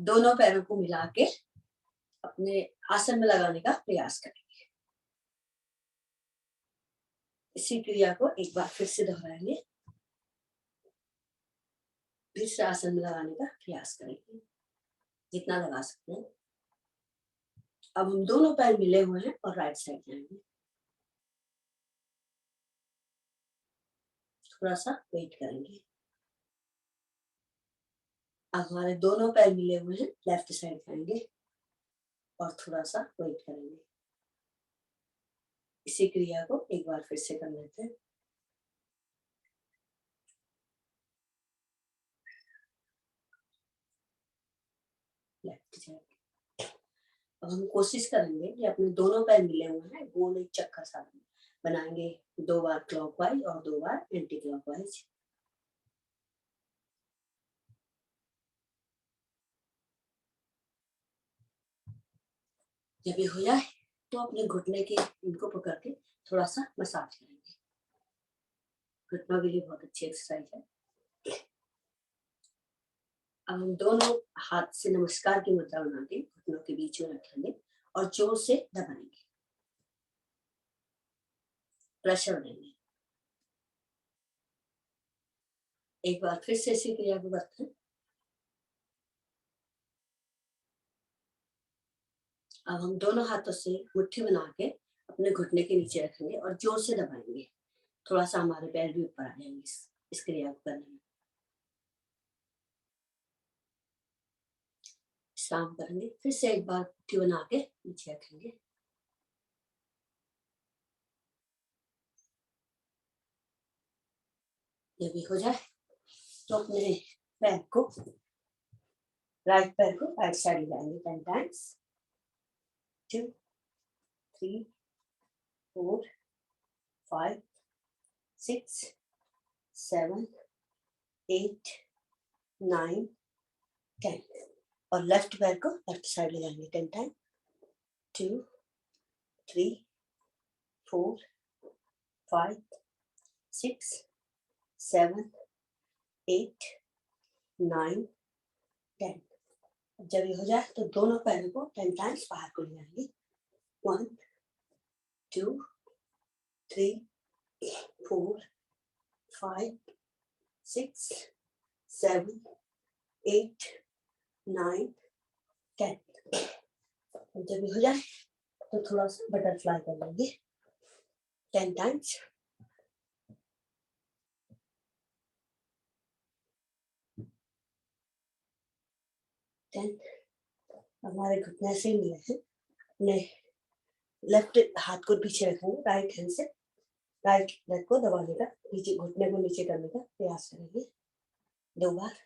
दोनों पैरों को मिला के अपने आसन में लगाने का प्रयास करेंगे। इसी क्रिया को एक बार फिर से दोहराएंगे। फिर से आसन में लगाने का प्रयास करेंगे, जितना लगा सकते हैं। अब हम दोनों पैर मिले हुए हैं और राइट साइड जाएंगे। थोड़ा सा वेट करेंगे। अब हमारे दोनों पैर मिले हुए हैं, लेफ्ट साइड जाएंगे और थोड़ा सा वेट करेंगे। इसी क्रिया को एक बार फिर से कर लेते हैं। Left side. अब हम कोशिश करेंगे कि अपने दोनों पैर मिले हुए हैं, गोल एक चक्कर सा बनाएंगे। 2 बार क्लॉकवाइज और 2 बार एंटी क्लॉकवाइज। जब ये हो जाए तो अपने घुटने के इनको पकड़ के थोड़ा सा मसाज करेंगे। घुटनों के लिए बहुत अच्छी एक्सरसाइज है। अब हम दोनों हाथ से नमस्कार की मुद्रा बना के घुटनों के बीच में रखेंगे और जोर से दबाएंगे, प्रेशर देंगे। एक बार फिर से इसी क्रिया को करते हैं। अब हम दोनों हाथों से मुट्ठी बना के अपने घुटने के नीचे रखेंगे और जोर से दबाएंगे। थोड़ा सा हमारे पैर भी ऊपर आ जाएंगे इस क्रिया को करने में। विश्राम करेंगे। फिर से एक बार मुट्ठी बना के नीचे रखेंगे। ये भी हो जाए तो अपने पैर को, राइट पैर को राइट साइड लगाएंगे 10 टाइम्स। 2 3 4 5 6 7 8 9 10। और लेफ्ट पैर को लेफ्ट साइड लगाएंगे 10 टाइम। 2 3 4 5 6 7 8 9 10। जब ये हो जाए तो दोनों पैरों को 10 टाइम्स बाहर को ले जाएंगे। 1 2 3 4 5 6 7 8 9 10। जब ये हो जाए तो थोड़ा सा बटरफ्लाई कर लेंगे 10 टाइम्स। 10। हमारे घुटने से मिले हैं। अपने लेफ्ट हाथ को पीछे रखेंगे, राइट हैंड से राइट लेग को दबाने का, नीचे घुटने को नीचे करने का प्रयास करेंगे 2 बार।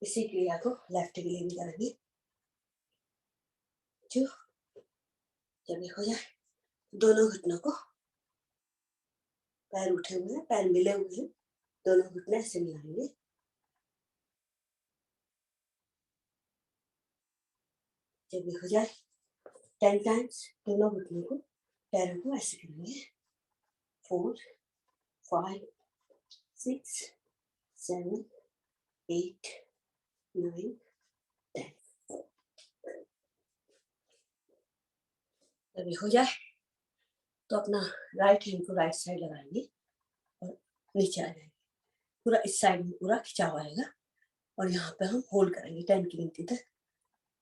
इसी क्रिया को लेफ्ट के लिए भी करेंगे। 2। जब ये हो जाए दोनों घुटनों को, पैर उठे हुए हैं, पैर मिले हुए हैं, दोनों घुटने से मिलाएंगे। जब ये हो जाए 10 टाइम्स दोनों घुटनों को, पैरों को ऐसे करेंगे। 4 5 6 7 8 9 10। जब ये हो जाए तो अपना राइट हैंड को राइट साइड लगाएंगे और नीचे आ जाएंगे। पूरा इस साइड में पूरा खिंचाव आएगा और यहाँ पे हम होल्ड करेंगे 10 की गिनती तक।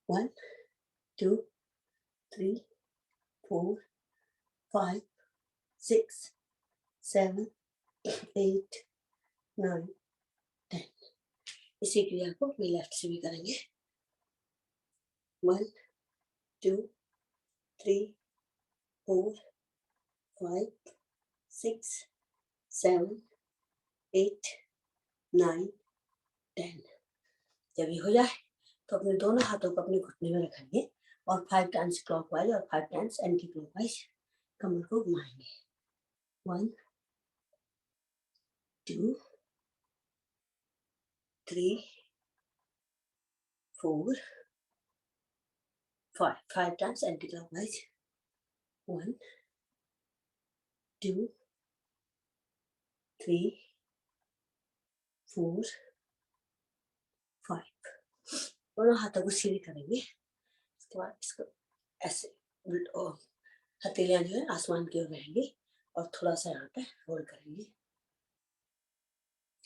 1 2 3 4 5 6 7 8 9 10। इसी क्रिया को अपनी लेफ्ट से भी करेंगे। 1 2 3 4 5 6 7 8 9 10। जब ये हो जाए तो अपने दोनों हाथों को अपने घुटने में रखेंगे और 5 टाइम्स क्लॉकवाइज और 5 टाइम्स एंटी क्लॉकवाइज कमर को घुमाएंगे। 1 2 3 4 5 टाइम्स एंटी क्लॉकवाइज। 1 2 3 4 5। दोनों हाथों को सीधे करेंगे। इसके बाद इसको ऐसे हथेलियां जो है आसमान की ओर रहेंगी और थोड़ा सा यहाँ पे होल्ड करेंगे।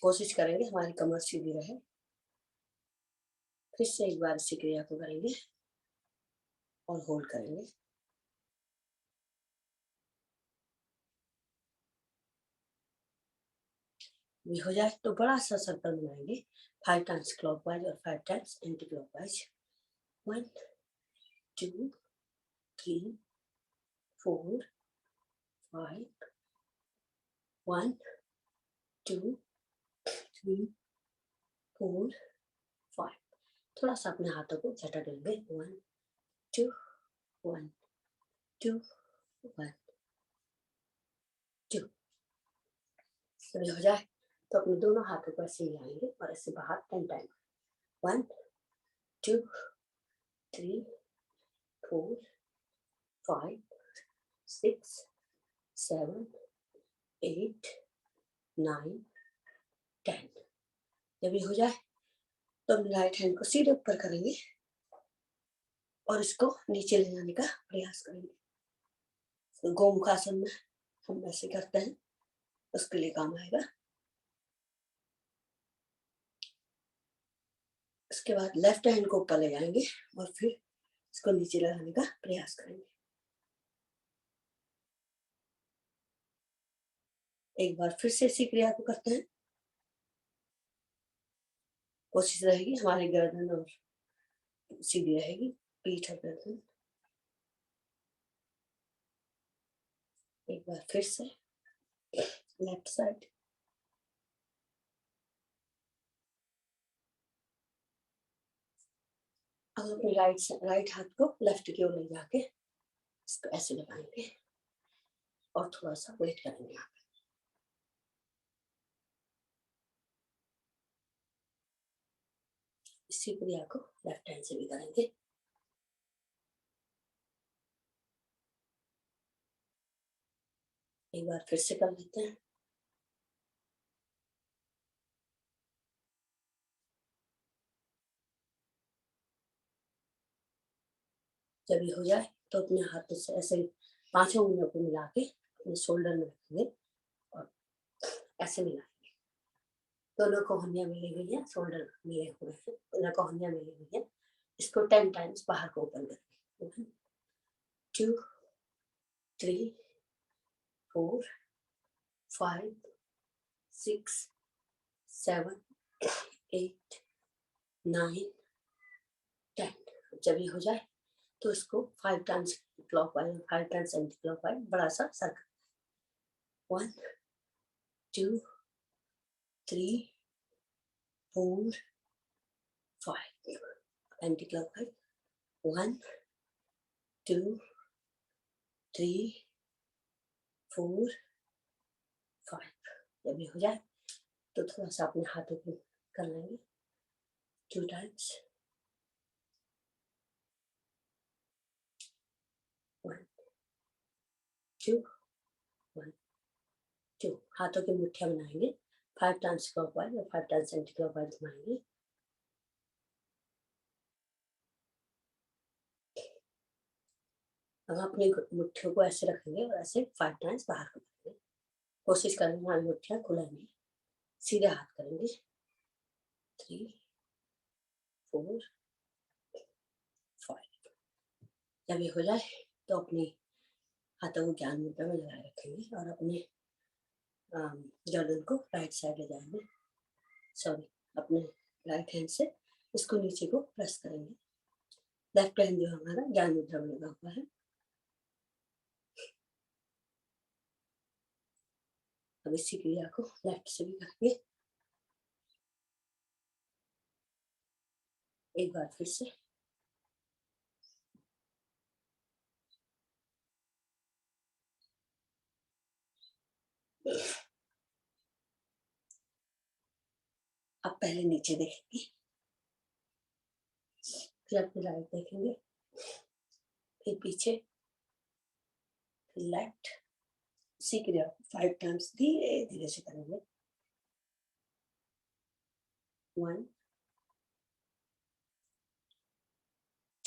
कोशिश करेंगे हमारी कमर सीधी रहे। फिर से एक बार इसी क्रिया को करेंगे और होल्ड करेंगे। ये हो जाए तो बड़ा सा सर्कल बनाएंगे 5 टाइम्स क्लॉकवाइज और 5 टाइम्स एंटी क्लॉकवाइज। 1 2 3 4 5 1 2 3 4 5। थोड़ा सा अपने हाथों को झटक लेंगे। 1 2 1 2 1 2। तो हो जाए तो अपने दोनों हाथों को ऐसे हिलाएंगे और ऐसे बाहर 10 टाइम। 1 2 3 4 5 6 7 8 9 10। जब ये हो जाए तो हम राइट हैंड को सीधे ऊपर करेंगे और इसको नीचे ले जाने का प्रयास करेंगे। तो गोमुखासन में हम ऐसे करते हैं, उसके लिए काम आएगा। इसके बाद लेफ्ट हैंड को ऊपर ले जाएंगे और फिर इसको नीचे लगाने का प्रयास करेंगे। एक बार फिर से इसी क्रिया को करते हैं। कोशिश रहेगी हमारी गर्दन और सीधी रहेगी, पीठ और गर्दन। एक बार फिर से लेफ्ट साइड। अब अपने राइट हाथ को लेफ्ट की ओर ले जाके इसको ऐसे लगाएंगे और थोड़ा सा वेट करेंगे। यहाँ पे इसी क्रिया को लेफ्ट हैंड से भी करेंगे। एक बार फिर से कर लेते हैं। जब ये हो जाए तो अपने हाथों से ऐसे पांचों उंगलियों को मिला के अपने शोल्डर में रखेंगे और ऐसे मिलाएंगे। दोनों कोहनियां मिली हुई है, शोल्डर मिले हुए हैं, दोनों कोहनियां मिली हुई है। इसको 10 टाइम्स बाहर को ओपन करेंगे। 1 2 3 4 5 6 7 8 9 10। जब ये हो जाए तो इसको 5 times clockwise, 5 times anti clockwise, बड़ा सा सर्कल। 1 2 3 4 5 anti clockwise. 1 2 3 4 5। जब ये हो जाए तो थोड़ा सा अपने हाथों को कर लेंगे 2 टाइम्स। 1 2 1 2। हाथों की मुट्ठियां बनाएंगे 5 टाइम्स क्लॉकवाइज और 5 टाइम्स एंटी क्लॉकवाइज घुमाएंगे। अब अपनी मुट्ठियों को ऐसे रखेंगे और ऐसे 5 टाइम्स बाहर करेंगे। कोशिश करेंगे हमारी मुट्ठियां खुलेंगी। सीधे हाथ करेंगे 3 4 5। जब ये हो जाए तो अपने हाथों को ज्ञान मुद्रा में लगाए रखेंगे और अपने गर्दन को राइट साइड ले जाएंगे। सॉरी, अपने राइट हैंड से इसको नीचे को प्रेस करेंगे। लेफ्ट हैंड जो हमारा ज्ञान मुद्रा में लगा हुआ है। अब इसी क्रिया को लेफ्ट से भी करेंगे। एक बार फिर से अब पहले नीचे देखेंगे, फिर अपने राइट देखेंगे, फिर पीछे, फिर लेफ्ट। इसी क्रिया को 5 टाइम्स धीरे धीरे से करेंगे। 1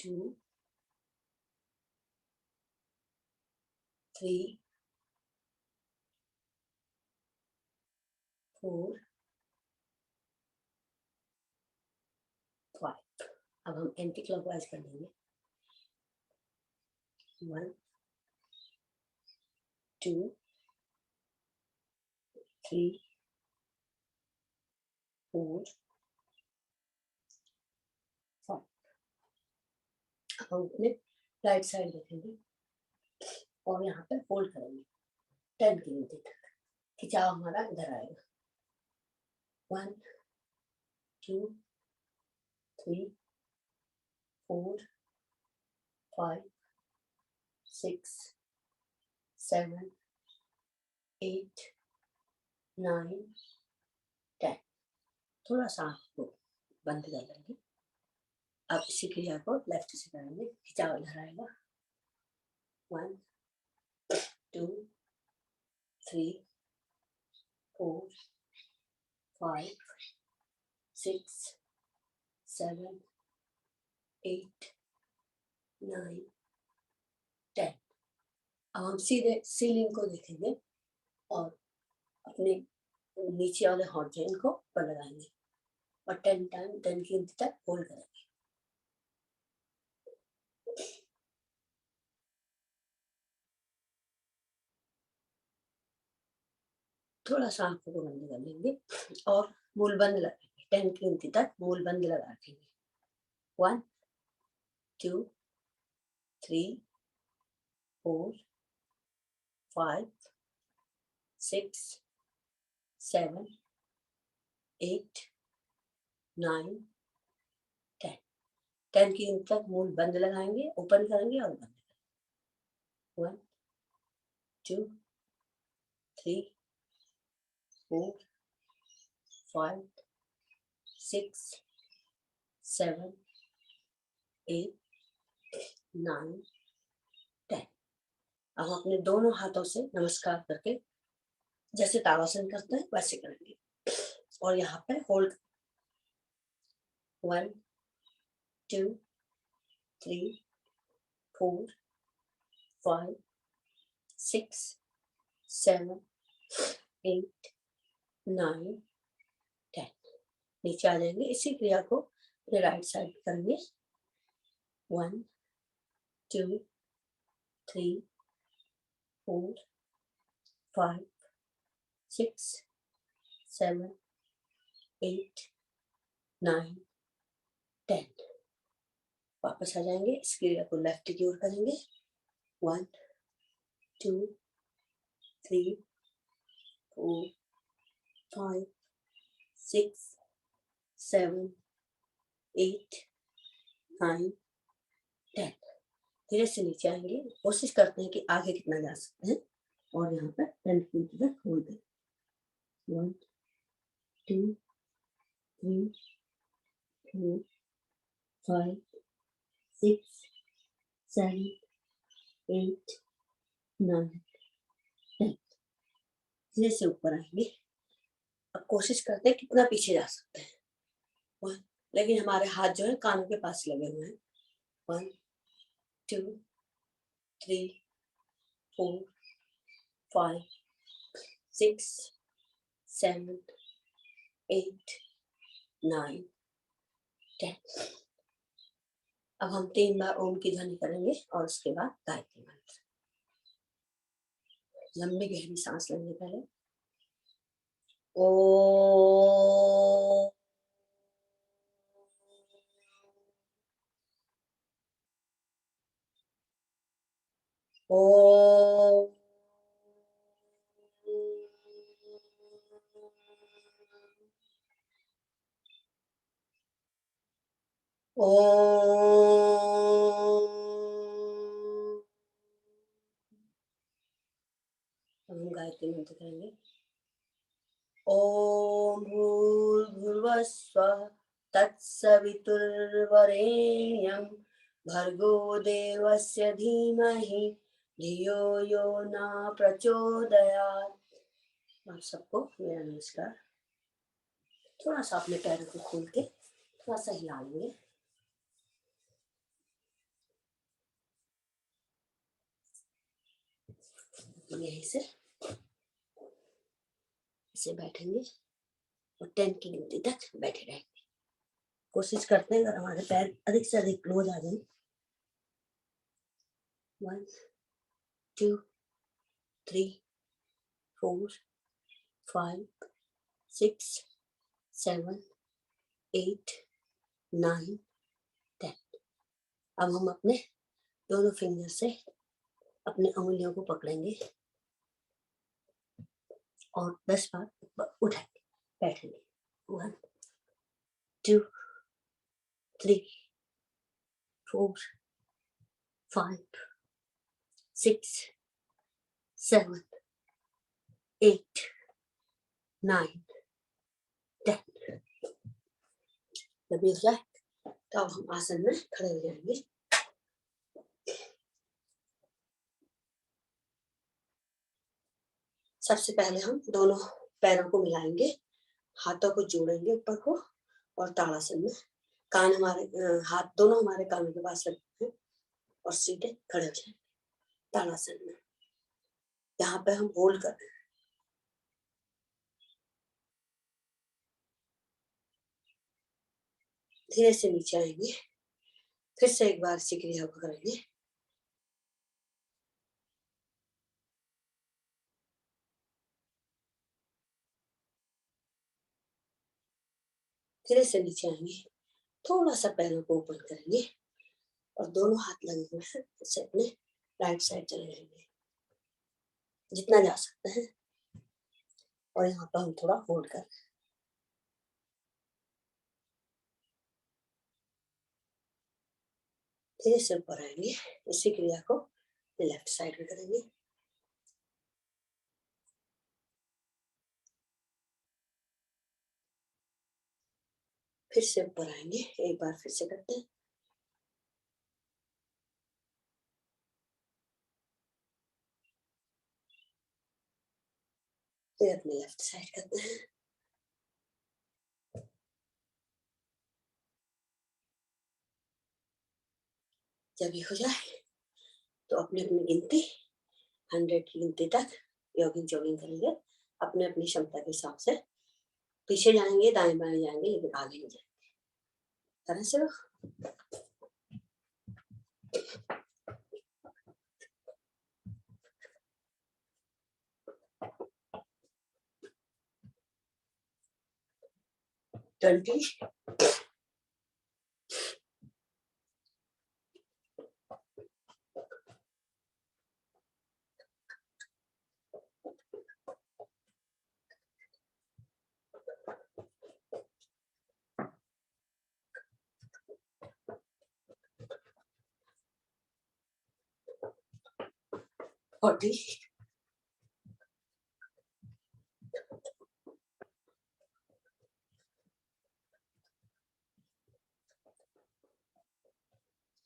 2 3 4 5। अब हम एंटी क्लॉकवाइज कर देंगे। 1 2 3 4 5। अब हम अपने राइट साइड देखेंगे और यहाँ पे होल्ड करेंगे 10 की गिनती तक। खिंचाव हमारा इधर आएगा। 1 2 3 4 5 6 7 8 9 10। थोड़ा सा आपको बंद कर लेंगे। अब इसी क्रिया को लेफ्ट से करेंगे। खिंचाव इधर आएगा। 1 2 3 4 5 6 7 8 9 10। अब हम सीधे सीलिंग को देखेंगे और अपने नीचे वाले हॉट जॉइंट को ऊपर लगाएंगे और 10 टाइम 10 की गिनती तक होल्ड करेंगे। थोड़ा सा आंखों को बंद कर लेंगे और मूल बंद लगाएंगे। 10 की गिनती तक मूल बंद लगा रखेंगे। 1 2 3 4 5 6 7 8 9 10। 10 की गिनती तक मूल बंद लगाएंगे, ओपन करेंगे और बंद करेंगे। 1 2 3 4 5 6 7 8 9 10। अब अपने दोनों हाथों से नमस्कार करके जैसे ताड़ासन करते हैं वैसे करेंगे और यहाँ पे होल्ड। 1 2 3 4 5 6 7 8 9 10। नीचे आ जाएंगे। इसी क्रिया को अपने राइट साइड करेंगे। 1 2 3 4 5 6 7 8 9 10। वापस आ जाएंगे। इस क्रिया को लेफ्ट की ओर करेंगे। 1 2 3 4 5 6 7 8 9 10। धीरे से नीचे आएंगे। कोशिश करते हैं कि आगे कितना जा सकते हैं और यहाँ पर 10 फीट तक होल्ड करें। 1 2 3 4 5 6 7 8 9 10। धीरे से ऊपर आएंगे। अब कोशिश करते हैं कितना पीछे जा सकते हैं। 1, लेकिन हमारे हाथ जो है कानों के पास लगे हुए हैं। 1 2 3 4 5 6 7 8 9 10। अब हम 3 बार ओम की ध्वनि करेंगे और उसके बाद गायत्री मंत्र। लंबी गहरी सांस लेने पहले ओ ओ ओ हम गायत्री मंत्र करेंगे। ओम भूर्भुवस्वः तत्सवितुर्वरेण्यं भर्गो देवस्य धीमहि धियो यो न प्रचोदयात्। आप सबको मेरा नमस्कार। थोड़ा सा अपने पैरों को खोल के थोड़ा सा हिला लेंगे। यहीं से ऐसे बैठेंगे और 10 की गिनती तक बैठे रहेंगे। कोशिश करते हैं अगर हमारे पैर अधिक से अधिक क्लोज आ जाए। 1 2 3 4 5 6 7 8 9 10। अब हम अपने दोनों फिंगर से अपने उंगलियों को पकड़ेंगे और 10 बार उठाएंगे, बैठेंगे। 1 2 3 4 5 6 7 8 9 10। जब ये हो जाए तो अब हम आसन में खड़े हो जाएंगे। सबसे पहले हम दोनों पैरों को मिलाएंगे, हाथों को जोड़ेंगे ऊपर को और ताड़ासन में कान हमारे हाथ दोनों हमारे कानों के पास रखेंगे और सीधे खड़े हो जाएंगे ताड़ासन में। यहाँ पे हम होल्ड कर रहे हैं। धीरे से नीचे आएंगे, फिर से एक बार इसी क्रिया को करेंगे। धीरे से नीचे आएंगे, थोड़ा सा पैरों को ओपन करेंगे और दोनों हाथ लगे हुए हैं इसे अपने राइट साइड चले जाएंगे जितना जा सकते हैं। और यहाँ पर हम थोड़ा होल्ड कर रहे हैं। धीरे से ऊपर आएंगे, इसी क्रिया को लेफ्ट साइड में करेंगे। फिर से ऊपर आएंगे, एक बार फिर से करते हैं। फिर अपने लेफ्ट साइड करते हैं। जब ये हो जाए तो अपनी अपनी गिनती 100 की गिनती तक जॉगिंग करेंगे अपने अपनी क्षमता के हिसाब से। पीछे जाएंगे, दाएं बाएं जाएंगे, लेकिन आगे नहीं जाएंगे। तरह से 20 40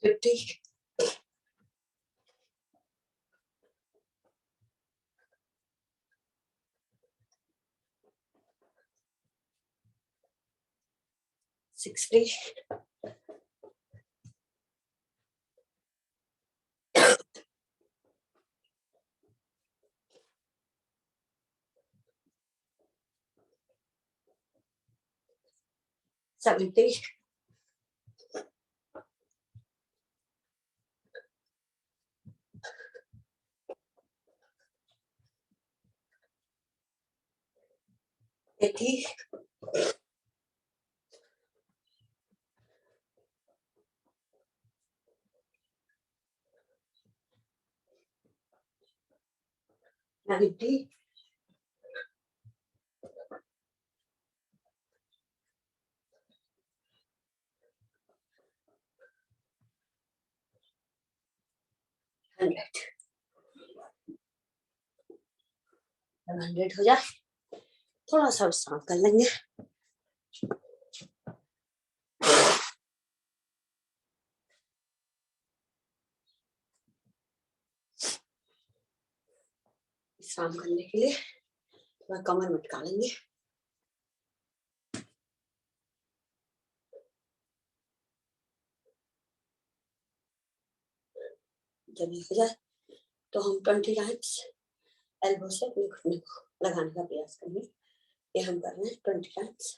50 60 70 80 90 100। 100 हो जाए थोड़ा सा विश्राम कर लेंगे। विश्राम करने के लिए थोड़ा कमर मटका लेंगे। जब ये हो जाए तो हम 20 टाइम्स एल्बो से अपने घुटने को लगाने का प्रयास करेंगे। ये हम कर रहे हैं 20 टाइम्स।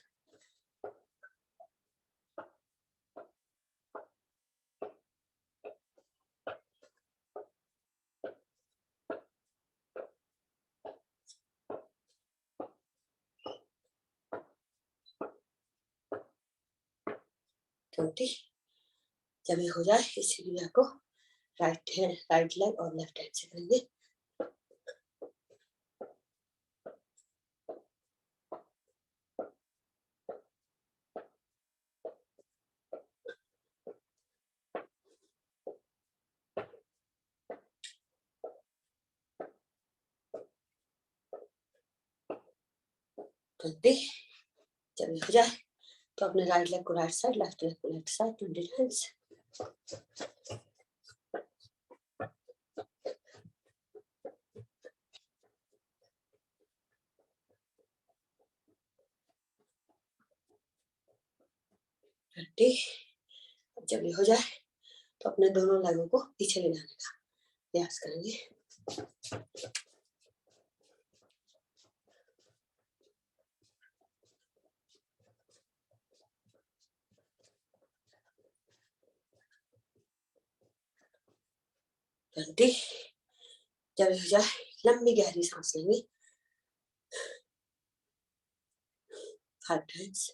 जब ये हो जाए इस क्रिया को राइट लेग और लेफ्ट हैंड से करेंगे। जब ये हो जाए तो अपने राइट लेग को राइट साइड, लेफ्ट लेग को लेफ्ट साइड 20 टाइम्स। जब ये हो जाए तो अपने दोनों लेगों को पीछे ले जाने का प्रयास करेंगे। जब ये हो जाए लंबी गहरी सांस लेंगे 5 टाइम्स।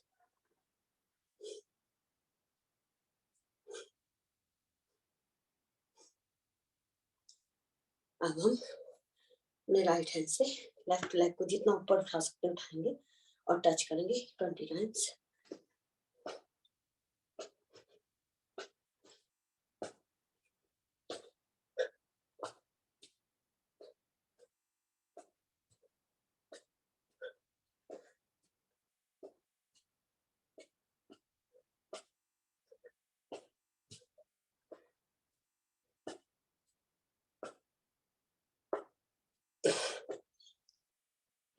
अब हम अपने राइट हैंड से लेफ्ट लेग को जितना ऊपर उठा सकते हैं उठाएंगे और टच करेंगे 20 टाइम्स।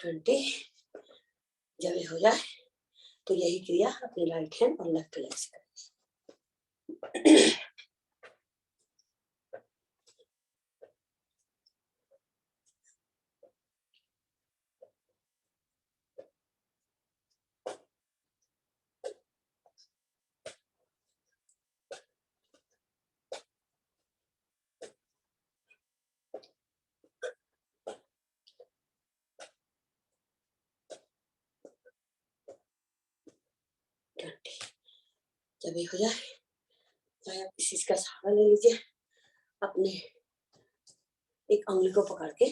जब ये हो जाए तो यही क्रिया अपने राइट हैंड और लेफ्ट लेग से करेंगे। जब ये हो जाए तो आप इस चीज का सहारा ले लीजिए, अपने एक उंगली को पकड़ के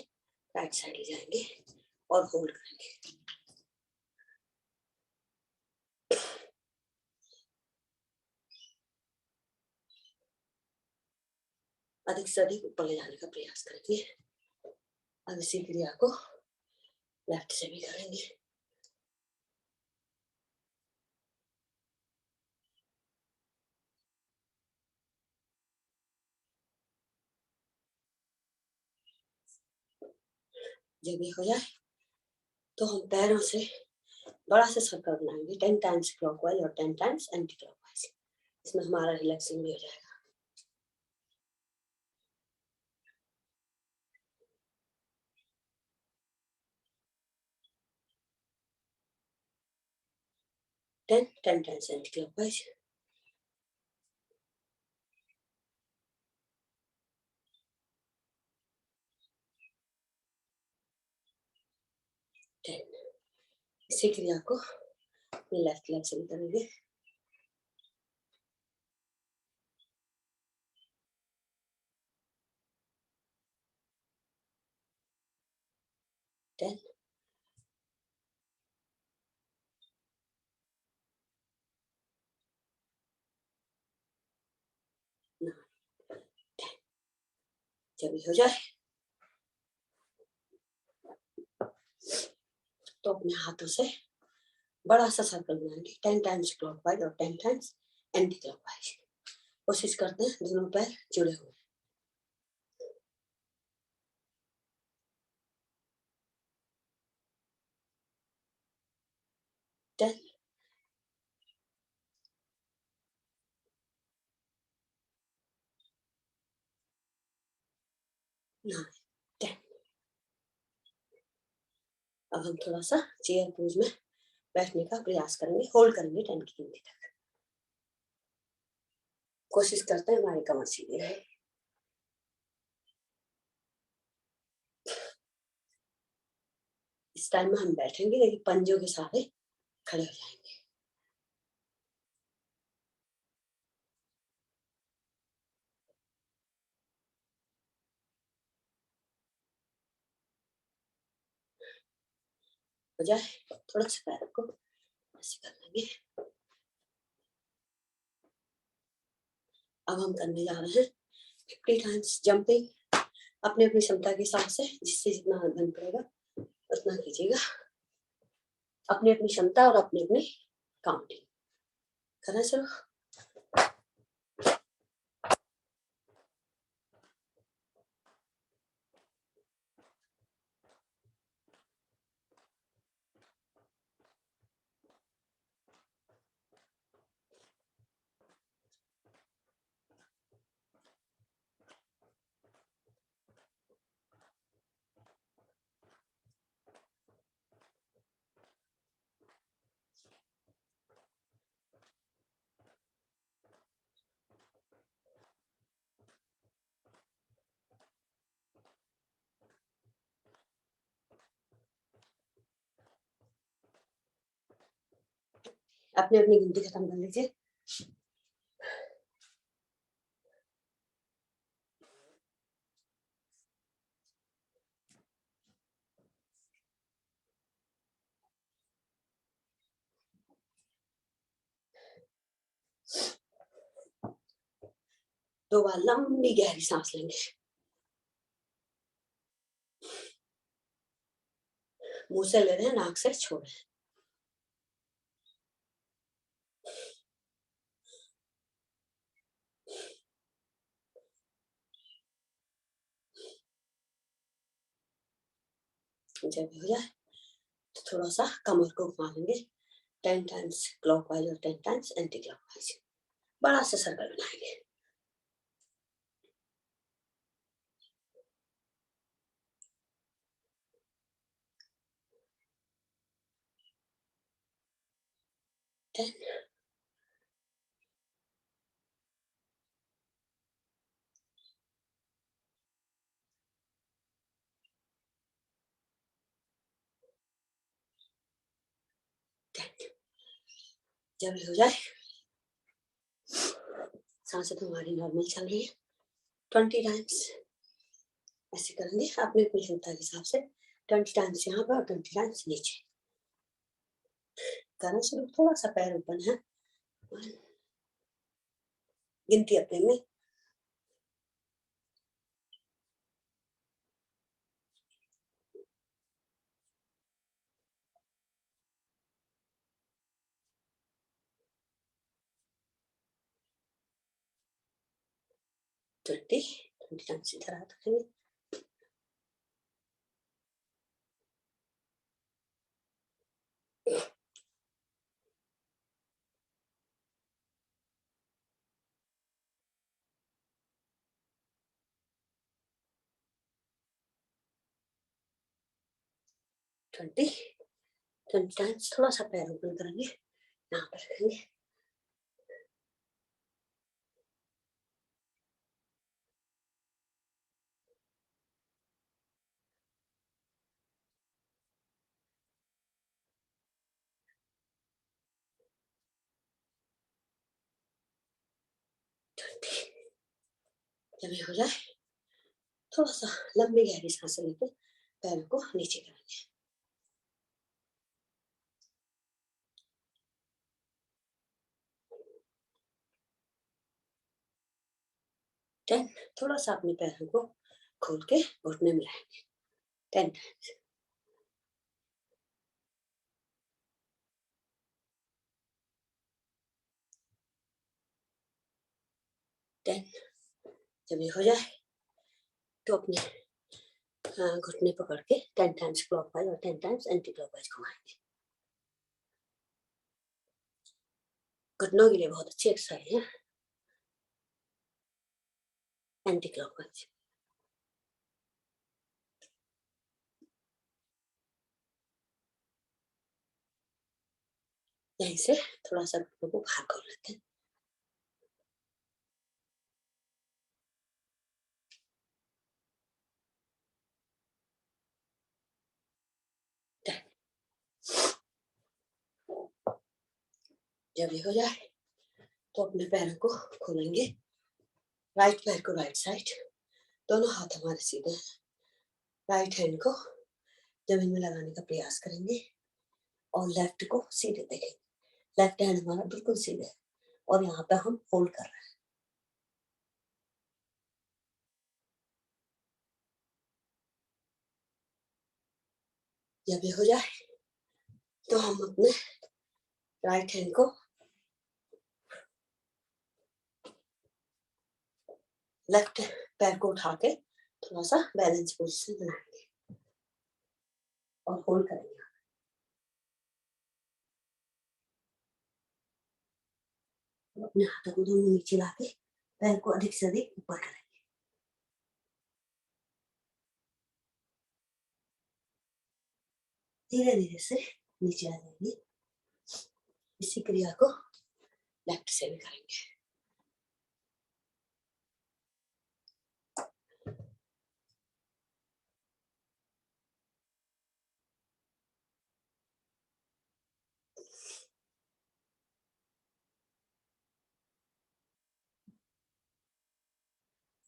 राइट साइड ले जाएंगे और होल्ड करेंगे। अधिक से अधिक ऊपर ले जाने का प्रयास करेंगे। अब इसी क्रिया को लेफ्ट से भी करेंगे। जब ये हो जाए तो हम पैरों से बड़ा सा सर्कल बनाएंगे 10 टाइम्स क्लॉकवाइज और 10 टाइम्स एंटी क्लॉकवाइज। इसमें हमारा रिलैक्सिंग भी हो जाएगा। 10 टाइम्स एंटी क्लॉकवाइज। 10। इसी क्रिया को लेफ्ट लेग से भी करेंगे। 10। 9। 10। जब ये हो जाए तो अपने हाथों से बड़ा सा सर्कल बनाएंगे 10 टाइम्स क्लॉकवाइज और 10 टाइम्स एंटी क्लॉकवाइज। कोशिश करते हैं दोनों पैर जुड़े हुए। 10। 9। 10। अब हम थोड़ा सा चेयर पोज में बैठने का प्रयास करेंगे, होल्ड करेंगे 10 की गिनती तक। कोशिश करते हैं हमारी कमर सीधी रहे। इस टाइम में हम बैठेंगे लेकिन पंजों के सहारे खड़े हो जाएंगे। हो जाए थोड़ा सा पैर को ऐसे कर लेंगे। अब हम करने जा रहे हैं 50 टाइम्स जंपिंग। अपने अपनी क्षमता के हिसाब से जिससे जितना बन पड़ेगा उतना कीजिएगा, अपनी अपनी क्षमता और अपनी अपनी काउंटिंग करना। चलो अपनी अपनी गिनती खत्म कर लीजिए। दो बार लंबी गहरी सांस लेंगे, मुंह से ले रहे हैं, नाक से छोड़ रहे हैं। जब हो जाए तो थोड़ा सा कमर को घुमा लेंगे 10 टाइम्स क्लॉकवाइज और 10 टाइम्स एंटी क्लॉकवाइज। बड़ा सा सर्कल बनाएंगे। जब हो जाए, सांसें तो हमारी नॉर्मल चल रही है, 20 टाइम्स ऐसे करेंगे अपने अपनी क्षमता के हिसाब से। 20 टाइम्स यहाँ पर और 20 टाइम्स नीचे करना शुरू। थोड़ा सा पैर ओपन है, गिनती अपने में। ट्वेंटी टाइम्स इधर हाथ रखेंगे। ट्वेंटी टाइम्स थोड़ा सा पैर ओपन करेंगे, यहाँ पर रखेंगे। जब ये हो जाए थोड़ा सा लंबी गहरी सांस लेकर पैरों को नीचे करेंगे। 10 थोड़ा सा अपने पैरों को खोल के घुटने मिलाएंगे 10 टाइम्स। 10 जब ये हो जाए तो अपने घुटने पकड़ के 10 टाइम्स क्लॉकवाइज और 10 टाइम्स एंटी क्लॉकवाइज घुमाएंगे। घुटनों के लिए बहुत अच्छी एक्सरसाइज है एंटी क्लॉकवाइज। यहीं से थोड़ा सा घुटनों को बाहर खोल लेते हैं। जब ये हो जाए तो अपने पैरों को खोलेंगे, राइट पैर को राइट साइड, दोनों हाथ हमारे सीधे हैं, राइट हैंड को जमीन में लगाने का प्रयास करेंगे और लेफ्ट को सीधे देखेंगे। लेफ्ट हैंड हमारा बिल्कुल सीधे है और यहाँ पे हम होल्ड कर रहे हैं। जब ये हो जाए तो हम अपने राइट हैंड को लेफ्ट पैर को उठा के थोड़ा सा बैलेंस पोजीशन बनाएंगे और होल्ड करेंगे। अपने हाथों को दोनों नीचे लाके पैर को अधिक से अधिक ऊपर करेंगे। धीरे धीरे से नीचे आ जाएंगे। इसी क्रिया को लेफ्ट से भी करेंगे।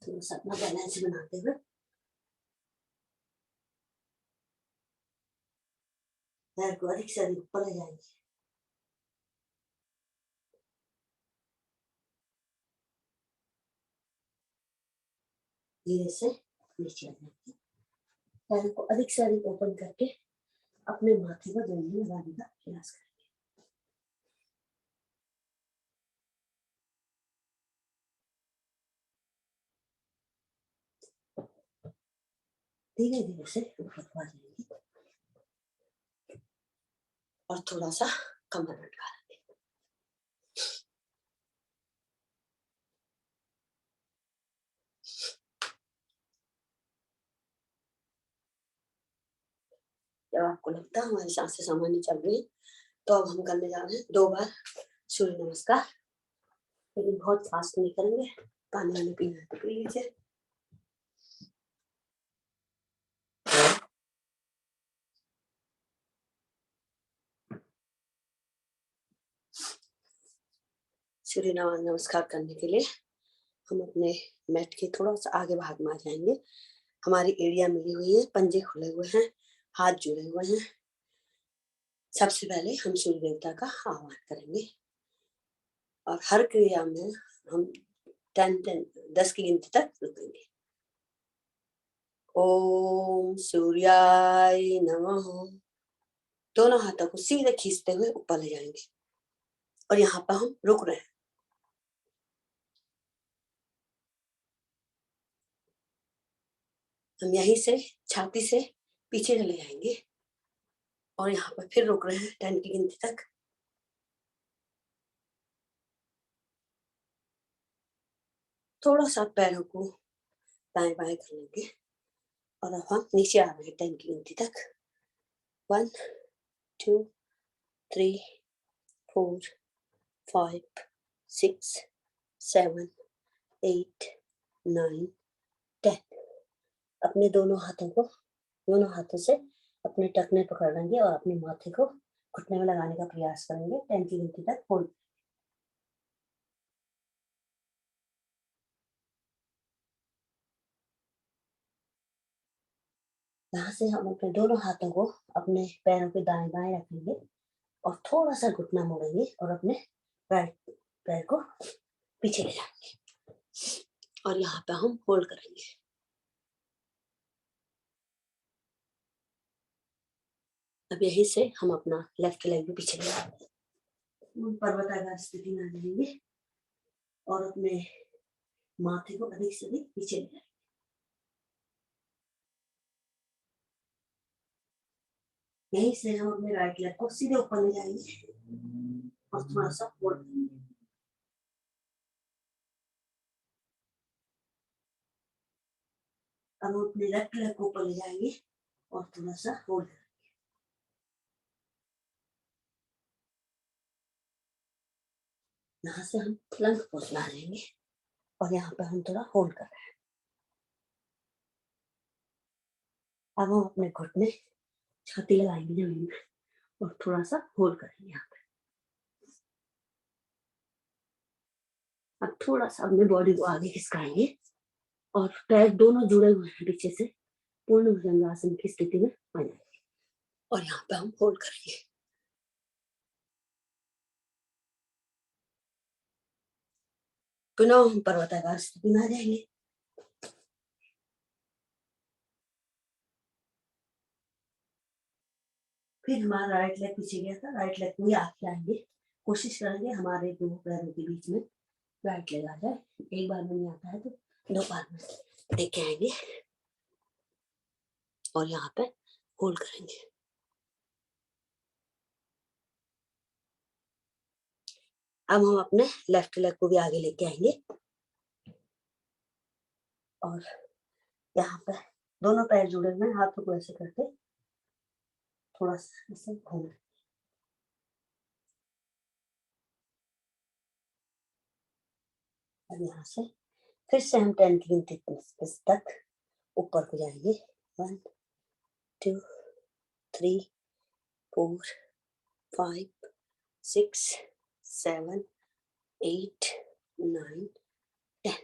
तो अपना बैलेंस बनाते हुए पैर को अधिक से अधिक ऊपर ले जाएंगे। धीरे से नीचे आ जाएंगे। पैर को अधिक से अधिक ओपन करके अपने माथे को जमीन में लगाने का प्रयास करें। धीरे धीरे से ऊपर आ जाएंगे और थोड़ा सा कमर लटका लेंगे। जब आपको लगता है हमारी सांसें सामान्य चल रही है तो अब हम करने जा रहे हैं 2 बार सूर्य नमस्कार, लेकिन बहुत फास्ट नहीं करेंगे। पानी वानी पीना है तो पी लीजिए। सूर्य नमस्कार करने के लिए हम अपने मैट के थोड़ा सा आगे भाग में आ जाएंगे। हमारी एड़ियां मिली हुई है, पंजे खुले हुए हैं, हाथ जुड़े हुए हैं। सबसे पहले हम सूर्य देवता का आह्वान करेंगे और हर क्रिया में हम 10 की गिनती तक रुकेंगे। ओम सूर्याय नमः। दोनों हाथों को सीधे खींचते हुए ऊपर ले जाएंगे और यहाँ पर हम रुक रहे हैं। हम यहीं से छाती से पीछे चले जाएंगे और यहाँ पर फिर रुक रहे हैं 10 की गिनती तक। थोड़ा सा पैरों को दाएं बाएं कर लेंगे और अब हम नीचे आ रहे हैं 10 की गिनती तक। 1 2 3 4 5 6 7 8 9 10। अपने दोनों हाथों से अपने टखने पकड़ लेंगे और अपने माथे को घुटने में लगाने का प्रयास करेंगे। 10 की गिनती तक होल्ड। यहाँ से हम अपने दोनों हाथों को अपने पैरों के दाएं बाएं रखेंगे और थोड़ा सा घुटना मोड़ेंगे और अपने राइट पैर को पीछे ले जाएंगे और यहाँ पे हम होल्ड करेंगे। अब यहीं से हम अपना लेफ्ट लेग भी पीछे ले जाएंगे, पर्वताकार स्थिति में आ जाएंगे और अपने माथे को अधिक से अधिक पीछे ले जाएंगे। यहीं से हम अपने राइट लेग को सीधे ऊपर ले जाएंगे और थोड़ा सा होल्ड करेंगे। अब हम अपने लेफ्ट लेग को ऊपर ले जाएंगे और थोड़ा सा होल्ड करेंगे। यहाँ से हम प्लंक पोज में आ जाएंगे और यहाँ पे हम थोड़ा होल्ड कर रहे हैं। अब हम अपने घुटने छाती लगाएंगे जमीन में और थोड़ा सा होल्ड करेंगे यहाँ पे। अब थोड़ा सा अपने बॉडी को आगे खिसकाएंगे और पैर दोनों जुड़े हुए हैं पीछे से, पूर्ण भुजंगासन की स्थिति में आ जाएंगे और यहाँ पे हम होल्ड करेंगे। पुनः हम पर्वताकार स्थिति में आ जाएंगे। फिर हमारा राइट लेग पीछे गया था, राइट लेग को ही आगे लाएंगे। कोशिश करेंगे हमारे दो पैरों के बीच में राइट लेग आ जाए। एक बार में नहीं आता है तो दो बार में लेके आएंगे और यहाँ पे होल्ड करेंगे। अब हम अपने लेफ्ट लेग को भी आगे लेके आएंगे और यहाँ पे दोनों पैर जुड़े हुए, हाथों को ऐसे करके थोड़ा सा ऐसे घूमें। और यहाँ से फिर से हम 10 की गिनती तक ऊपर को जाएंगे। 1 2 3 4 5 6 7 8 9 10।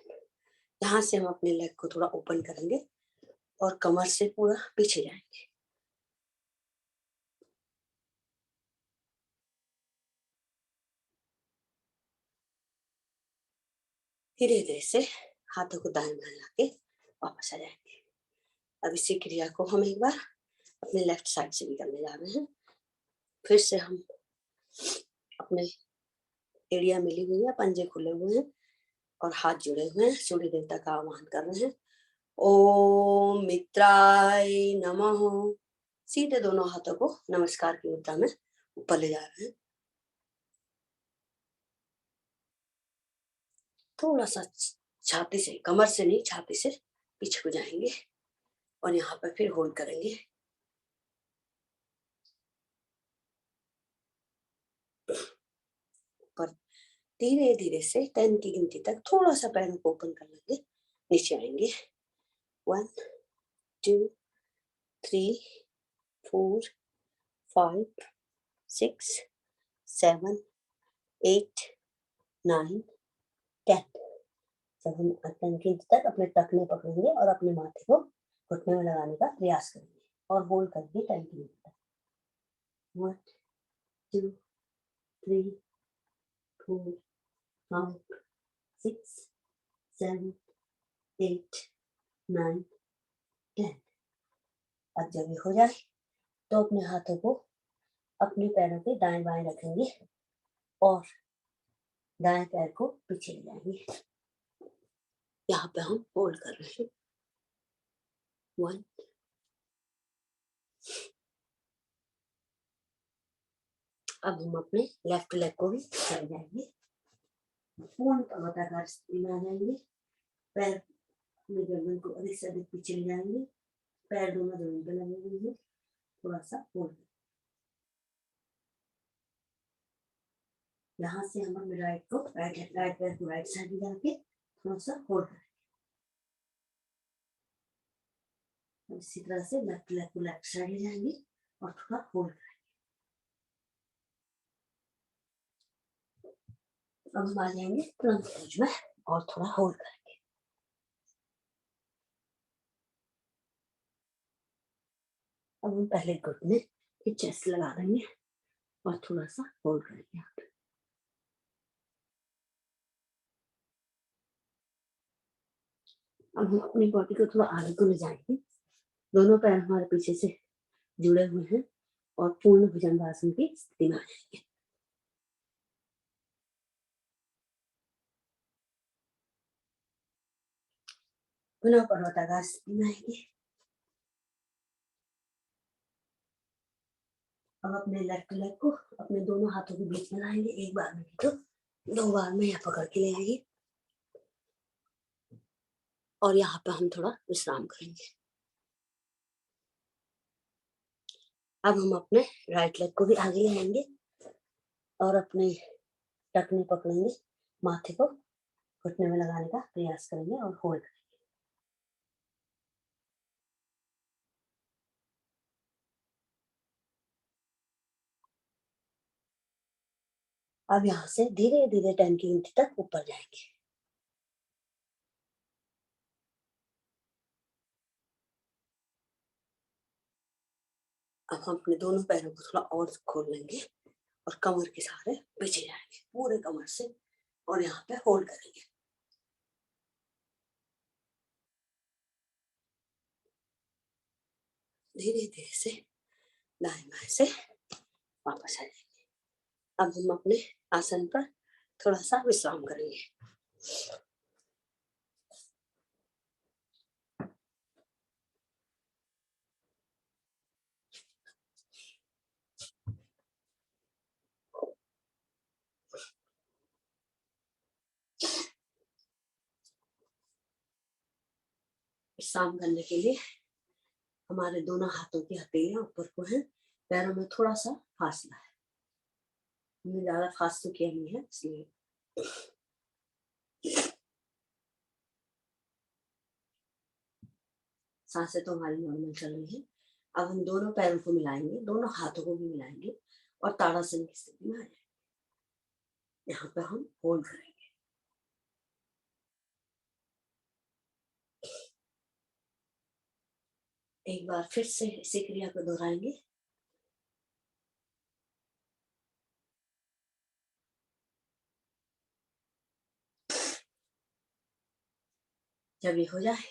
यहाँ से हम अपने लेग को थोड़ा ओपन करेंगे और कमर से पूरा पीछे जाएंगे। धीरे धीरे से हाथों को दाएं बाएं लाके वापस आ जाएंगे। अब इसी क्रिया को हम एक बार अपने लेफ्ट साइड से भी करने जा रहे हैं। फिर से हम अपने एड़िया मिली हुई है, पंजे खुले हुए हैं और हाथ जुड़े हुए हैं। सूर्य देवता का आह्वान कर रहे हैं। ओम मित्राय नमः। सीधे दोनों हाथों को नमस्कार की मुद्रा में ऊपर ले जा रहे हैं। थोड़ा सा छाती से, कमर से नहीं, छाती से पीछे को जाएंगे और यहाँ पर फिर होल्ड करेंगे। पर धीरे धीरे से 10 की गिनती तक थोड़ा सा पैरों को ओपन कर लेंगे, नीचे आएंगे। 1 2 3 4 5 6 7 8 9 10। जब हम 10 की गिनती तक अपने टखने पकड़ेंगे और अपने माथे को घुटने में लगाने का प्रयास करेंगे और होल्ड करेंगे 10 की गिनती तक। 1 2 3 4 5 6 7 8 9 10। अब जब ये हो जाए तो अपने हाथों को अपने पैरों के दाएं बाएं रखेंगे और दाएं पैर को पीछे ले जाएंगे। यहाँ पे हम होल्ड कर रहे हैं। 1 अब हम अपने लेफ्ट लेग को भी चले जाएंगे। पूर्ण पर्वताकार स्थिति में आ जाएंगे। पैर अपने गर्दन को अधिक से अधिक पीछे ले जाएंगे। पैर दोनों जमीन पे लगे हुए हैं। थोड़ा सा होल्ड। यहाँ से हम अपने राइट पैर को राइट साइड में जाके थोड़ा सा होल्ड करेंगे। इसी तरह से लेफ्ट लेग को लेफ्ट साइड ले जाएंगे और थोड़ा होल्ड करेंगे। अब हम आ जाएंगे प्लंक पोज में और थोड़ा होल्ड करेंगे। अब हम पहले घुटने की चेस्ट लगा देंगे और थोड़ा सा होल्ड करेंगे। यहाँ पे अब हम अपनी बॉडी को थोड़ा आगे को ले जाएंगे। दोनों पैर हमारे पीछे से जुड़े हुए हैं और पूर्ण भुजंगासन की स्थिति में आ जाएंगे। पुनः पर्वताकार स्थिति में आएंगे। अब अपने लेफ्ट लेग को अपने दोनों हाथों के बीच में लाएंगे। एक बार में तो दो बार में यहाँ पकड़ के ले आएंगे और यहाँ पे हम थोड़ा विश्राम करेंगे। अब हम अपने राइट लेग को भी आगे ले आएंगे और अपने टखने पकड़ेंगे माथे को घुटने में लगाने का प्रयास करेंगे और होल्ड करेंगे। अब यहाँ से धीरे धीरे 10 की गिनती तक ऊपर जाएंगे। अब हम अपने दोनों पैरों को थोड़ा और खोल लेंगे और कमर के सहारे पीछे जाएंगे पूरे कमर से और यहाँ पे होल्ड करेंगे। धीरे धीरे से दाएं बाएं से वापस आ जाएंगे। अब हम अपने आसन पर थोड़ा सा विश्राम करेंगे। विश्राम करने के लिए हमारे दोनों हाथों की हथेलियां ऊपर को हैं, पैरों में थोड़ा सा फासला है। हमने ज्यादा फासला किया नहीं है इसलिए। सांसें तो हमारी नॉर्मल चल रही है। अब हम दोनों पैरों को मिलाएंगे, दोनों हाथों को भी मिलाएंगे और ताड़ासन की स्थिति में आ जाएंगे। यहाँ पे हम होल्ड करेंगे। एक बार फिर से इसी क्रिया को दोहराएंगे। जब ये हो जाए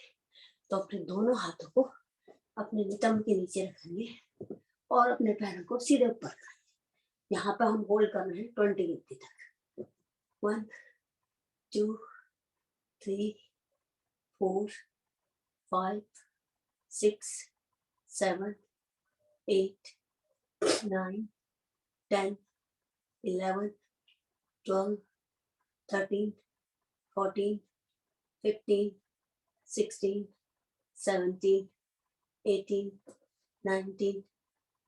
तो अपने दोनों हाथों को अपने नितंब के नीचे रखेंगे और अपने पैरों को सीधे ऊपर करेंगे। यहाँ पे हम होल्ड कर रहे हैं 20 गिनती तक। 1 2 3 4 5 6 7 8 9 10 11 12 13 14 15 16 17 18 19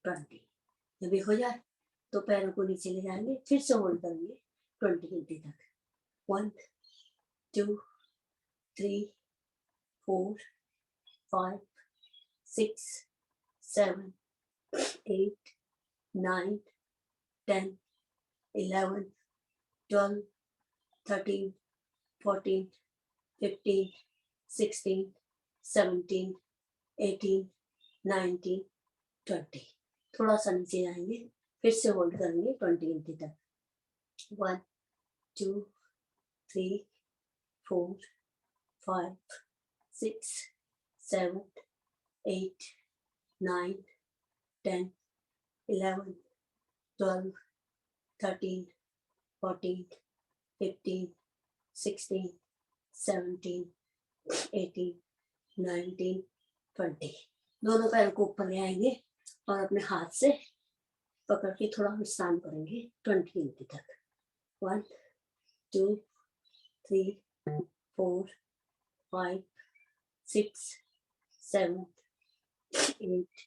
20। जब ये हो जाए तो पैरों को नीचे ले जाएंगे, फिर से होल्ड करेंगे 20 गिनती तक। 1 2 3 4 5 6 7 8 9 10 11 12 13 14 15 16 17 18 19 20। थोड़ा सा नीचे जाएंगे, फिर से होल्ड करेंगे 20 गिनती तक। 1 2 3 4 5 6 7 8 9 10 11 12 13 14 15 16 17 18 19 20। दोनों पैरों को ऊपर ले आएंगे और अपने हाथ से पकड़ के थोड़ा विश्राम करेंगे 20 गिनती तक। 1 2 3 4 5 6 7 8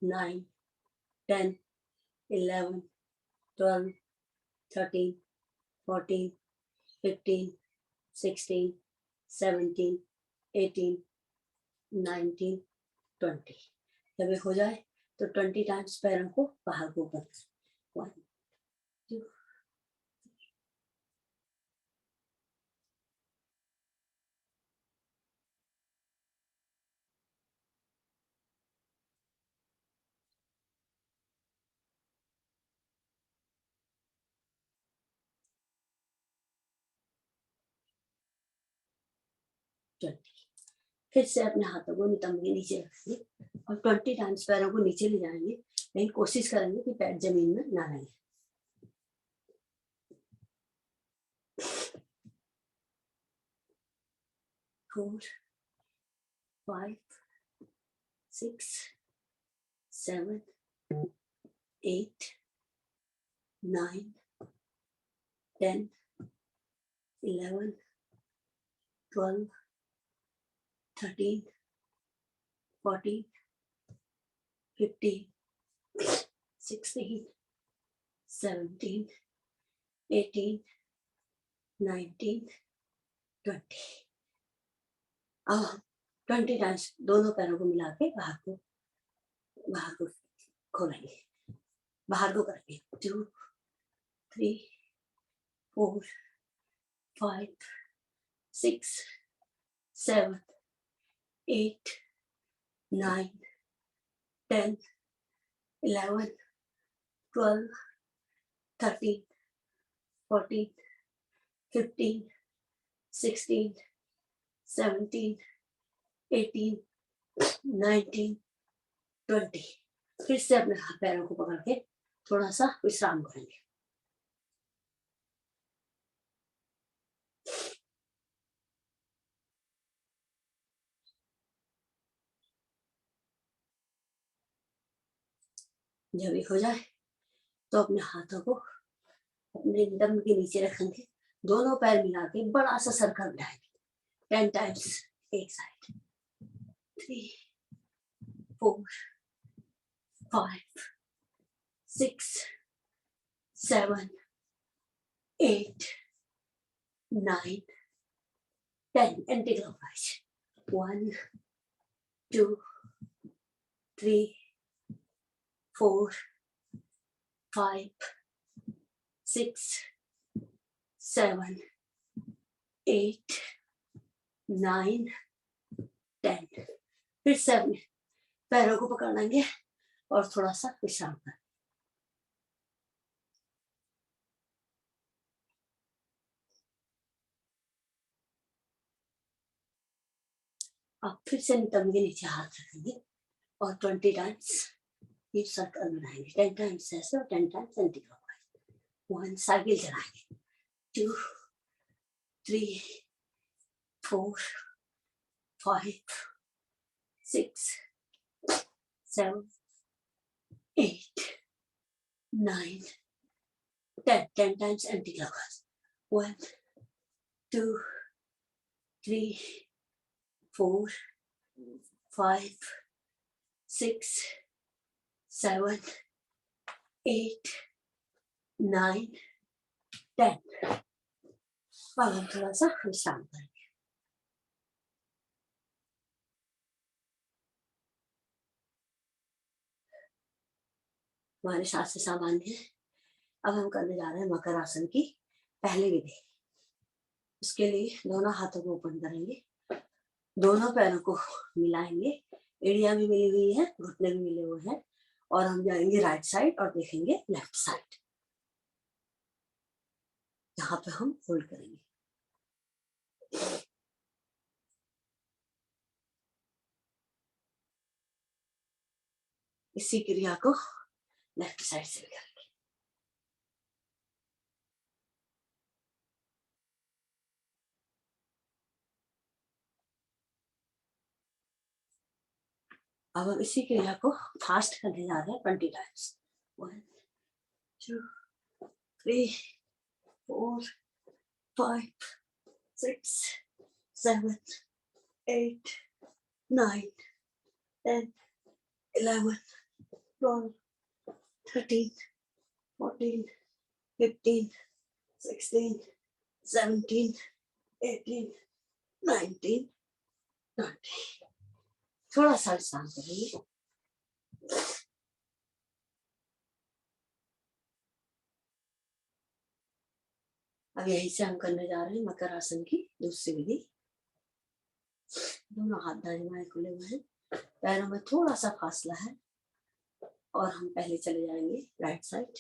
9 10 11 12 13 14 15 16 17 18 19 20। जब ये हो जाए तो 20 टाइम्स पैरों को बाहर को ऊपर। 1 2 20। फिर से अपने हाथों को नितंब के नीचे रखेंगे और 20 टाइम्स पैरों को नीचे ले जाएंगे, लेकिन कोशिश करेंगे कि पैर जमीन में ना लगे। 4 5 6 7 8 9 10 11 12 13 14 15 16 17 18 19, 20। अब 20 टाइम्स दोनों पैरों को मिला के बाहर को खोलेंगे, बाहर को करेंगे। 2, 3, 4, 5, 6, 7, 8, 9, 10, 11, 12, 13, 14, 15, 16, 17, 18, 19, 20। फिर से अपने हाथ पैरों को पकड़ के थोड़ा सा विश्राम करेंगे। जब ये हो जाए तो अपने हाथों को अपने दम के नीचे रखेंगे, दोनों पैर मिला के बड़ा सा सर्कल बनाएंगे 10 टाइम्स एक साइड। 3, 4, 5, 6, 7, 8, 9, 10 anti-clockwise. 1, 2, 3, 4, 5, 6, 7, 8, 9, 10। फिर से अपने पैरों को पकड़ लेंगे और थोड़ा सा विश्राम करें। अब फिर से नितंब के नीचे हाथ रखेंगे और 20 टाइम्स ये सर्कल बनाएंगे, 10 टाइम्स ऐसे और 10 टाइम्स एंटी क्लॉकवाइज। 1 साइकिल चलाएंगे, 2, 3, 4, 5, 6, 7, 8, 9, 10, 10 times anti-clockwise. 1, 2, 3, 4, 5, 6, 7, 8, 9, 10। अब हम थोड़ा सा विश्राम करेंगे। हमारे साथ से सामान्य है। अब हम करने जा रहे हैं मकर आसन की पहली विधि। उसके लिए दोनों हाथों को ओपन करेंगे, दोनों पैरों को मिलाएंगे, एड़ियां भी मिली हुई है, घुटने भी मिले हुए हैं, और हम जाएंगे राइट साइड और देखेंगे लेफ्ट साइड। यहाँ पे हम होल्ड करेंगे। इसी क्रिया को लेफ्ट साइड से भी करेंगे। अब हम इसी क्रिया को फास्ट करने जा रहे हैं 20 टाइम्स। 1, 2, 3, 4, 5, 6, 7, 8, 9, 10, 11, 12, 13, 14, 15, 16, 17, 18, 19, 20। थोड़ा सा विश्राम करेंगे। अब यहीं से हम करने जा रहे हैं मकर आसन की दूसरी विधि। दोनों हाथ दाहिने खुले हुए हैं, पैरों में थोड़ा सा फासला है, और हम पहले चले जाएंगे राइट साइड।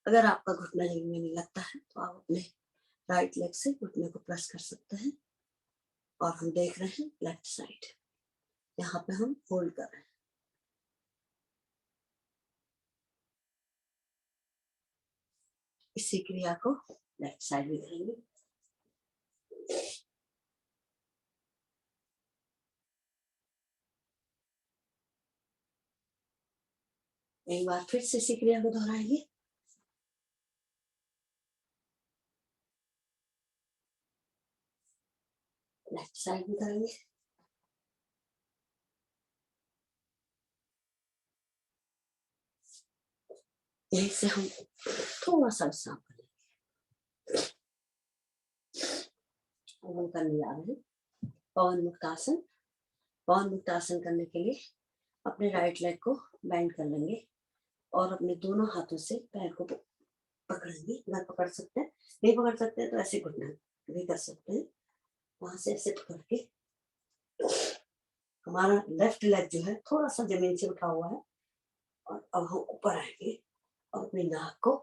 अगर आपका घुटना जमीन में नहीं लगता है तो आप अपने राइट लेग से घुटने को प्रेस कर सकते हैं, और हम देख रहे हैं लेफ्ट साइड। यहाँ पे हम होल्ड कर रहे हैं। इसी क्रिया को लेफ्ट साइड में करेंगे। एक बार फिर से इसी क्रिया को दोहराएंगे। लेफ्ट साइड में करेंगे। यहीं से हम थोड़ा सा विश्राम करेंगे। अब हम करने जा रहे हैं पवन मुक्त आसन। पवन मुक्त आसन करने के लिए अपने राइट लेग को बेंड कर लेंगे और अपने दोनों हाथों से पैर को पकड़ेंगे। अगर पकड़ सकते हैं, नहीं पकड़ सकते हैं तो ऐसे घुटना भी कर सकते हैं। वहां से ऐसे पकड़ के हमारा लेफ्ट लेग जो है थोड़ा सा जमीन से उठा हुआ है और अब हम ऊपर आएंगे और अपनी नाक को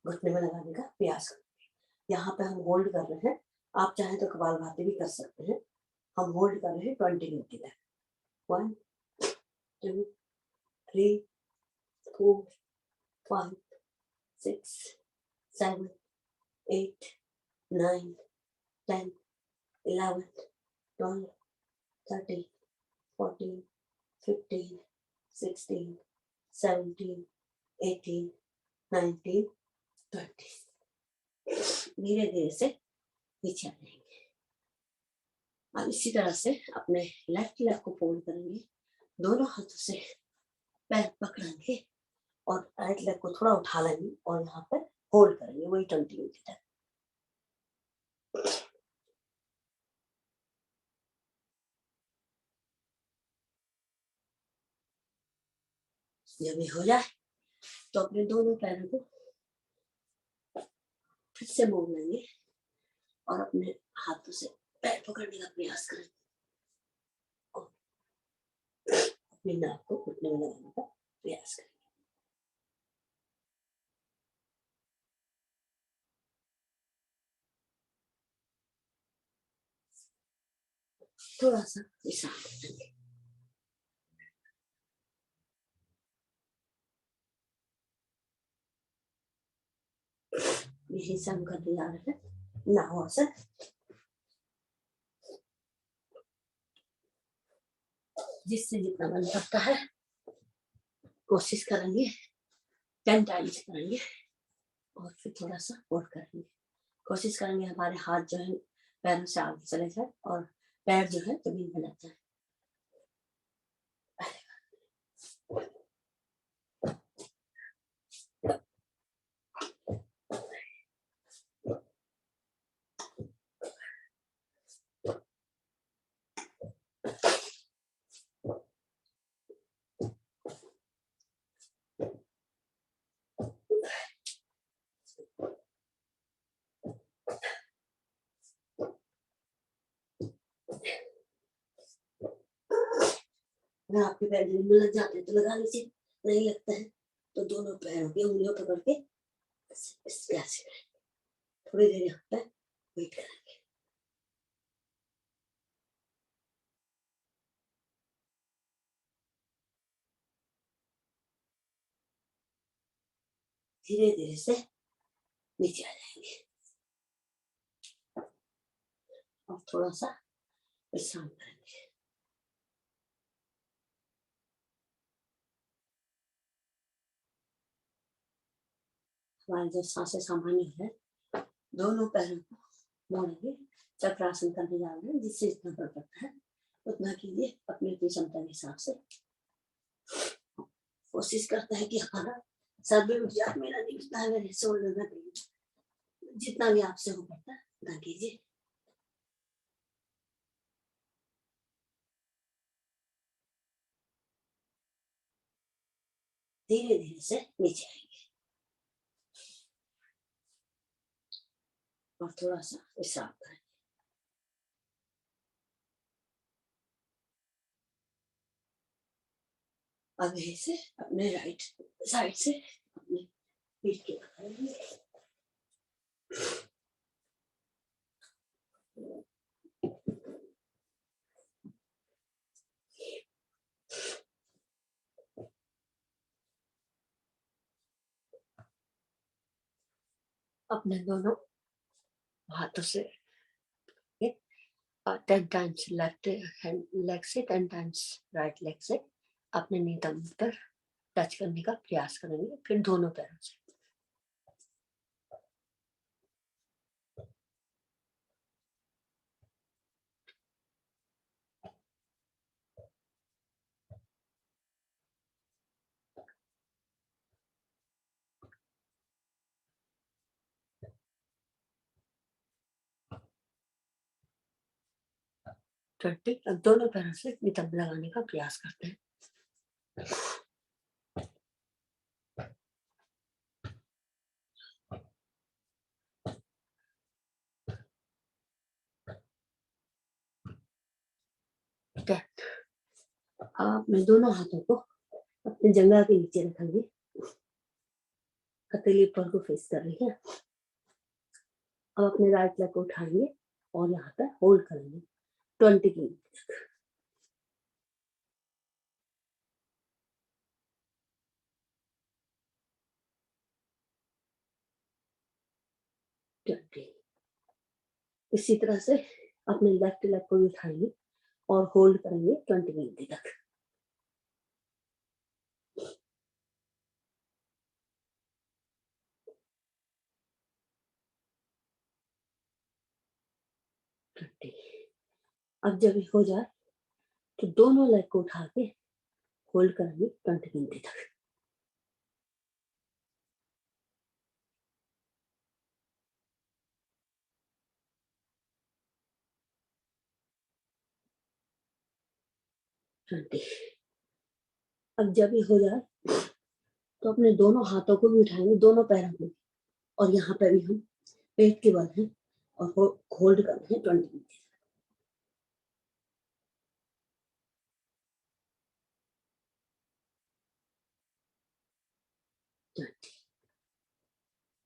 घुटने में लगाने का प्रयास करेंगे। यहाँ पे हम होल्ड कर रहे हैं, आप चाहें तो कपालभाति भी कर सकते हैं। हम होल्ड कर रहे हैं 20 मिनट तक। 1 2 3 4 5 6 7 8 9 10 11 12 13 14 15 16 17 18 19 20। धीरे धीरे से नीचे आ जाएंगे। अब इसी तरह से अपने लेफ्ट लेग को फोल्ड करेंगे, दोनों हाथों से पैर पकड़ेंगे और राइट लेग को थोड़ा उठा लेंगे और यहाँ पर होल्ड करेंगे वही 20 मिनट तक। जब ये हो जाए तो अपने दोनों पैरों को फिर से मोड़ लेंगे और अपने हाथों से पैर पकड़ने का प्रयास करेंगे और अपनी नाक को घुटने में लगाने का प्रयास करेंगे। थोड़ा सा विश्राम करेंगे। यही सब करने जा रहे हैं नाव आसन। जिससे जितना मन करता है कोशिश करेंगे 10 टाइम्स करेंगे और फिर थोड़ा सा और करेंगे। कोशिश करेंगे हमारे हाथ जो है पैरों से आगे चले जाए और पैर जो है जमीन में लग जाए। अगर आपके पैर जमीन में लग जाते हैं तो लगा लीजिए, नहीं लगता है तो दोनों पैरों की उंगलियों पकड़ के ऐसे थोड़ी देर यहाँ पे वेट करेंगे। धीरे धीरे से नीचे आ जाएंगे और थोड़ा सा विश्राम करेंगे। हमारी जो सांसें सामान्य है, दोनों पैरों को मोड़ेंगे। चक्रासन करने जा रहे हैं, जिससे जितना बल पड़ता है उतना कीजिए अपनी अपनी क्षमता के हिसाब से। कोशिश करता है कि हमारा सर भी उठ जाए, मेरा नहीं उठता है, मेरे शोल्डर में जितना भी आपसे हो पाता है उतना कीजिए। धीरे धीरे से नीचे आएंगे और थोड़ा सा विश्राम करें। अब यहीं से अपने राइट साइड से अपने पीठ के पकड़ेंगे। अपने दोनों हाथों से 10 टाइम्स लेफ्ट हैंड लेग से 10 टाइम्स राइट लेग से अपने नी तंबू पर टच करने का प्रयास करेंगे, फिर दोनों पैरों से। 20। अब दोनों पैरों से नितंब लगाने का प्रयास करते हैं। आपने दोनों हाथों को अपनी जंघा के नीचे रखेंगे, हथेली ऊपर को फेस कर रही है। अब अपने राइट लेग को उठाएंगे और यहाँ पर होल्ड करेंगे 20 की। इसी तरह से अपने लेफ्ट लेग को भी उठाएंगे और होल्ड करेंगे 20 गिनती तक। अब जब हो जाए तो दोनों लेग को उठा के होल्ड करेंगे 20 गिनती तक। अब जब हो जाए तो अपने दोनों हाथों को भी उठाएंगे, दोनों पैरों को, और यहाँ पे भी हम पेट के बल हैं और होल्ड करना है 20 मिनट।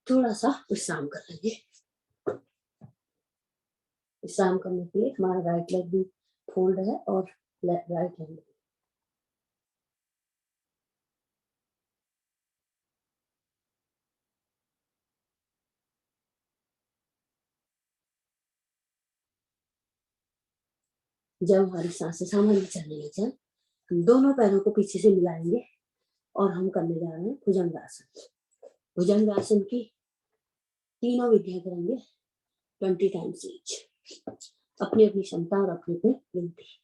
थोड़ा सा विश्राम कर लेंगे। विश्राम करने के लिए हमारा राइट लेग भी फोल्ड है और राइट हैंड। जब हमारी सांसें सामान्य चलने लग जाए, हम दोनों पैरों को पीछे से मिलाएंगे और हम करने जा रहे हैं भुजंगासन। भुजंगासन की तीनों विधियां करेंगे 20 टाइम्स ईच, अपनी अपनी क्षमता और अपनी अपनी गिनती।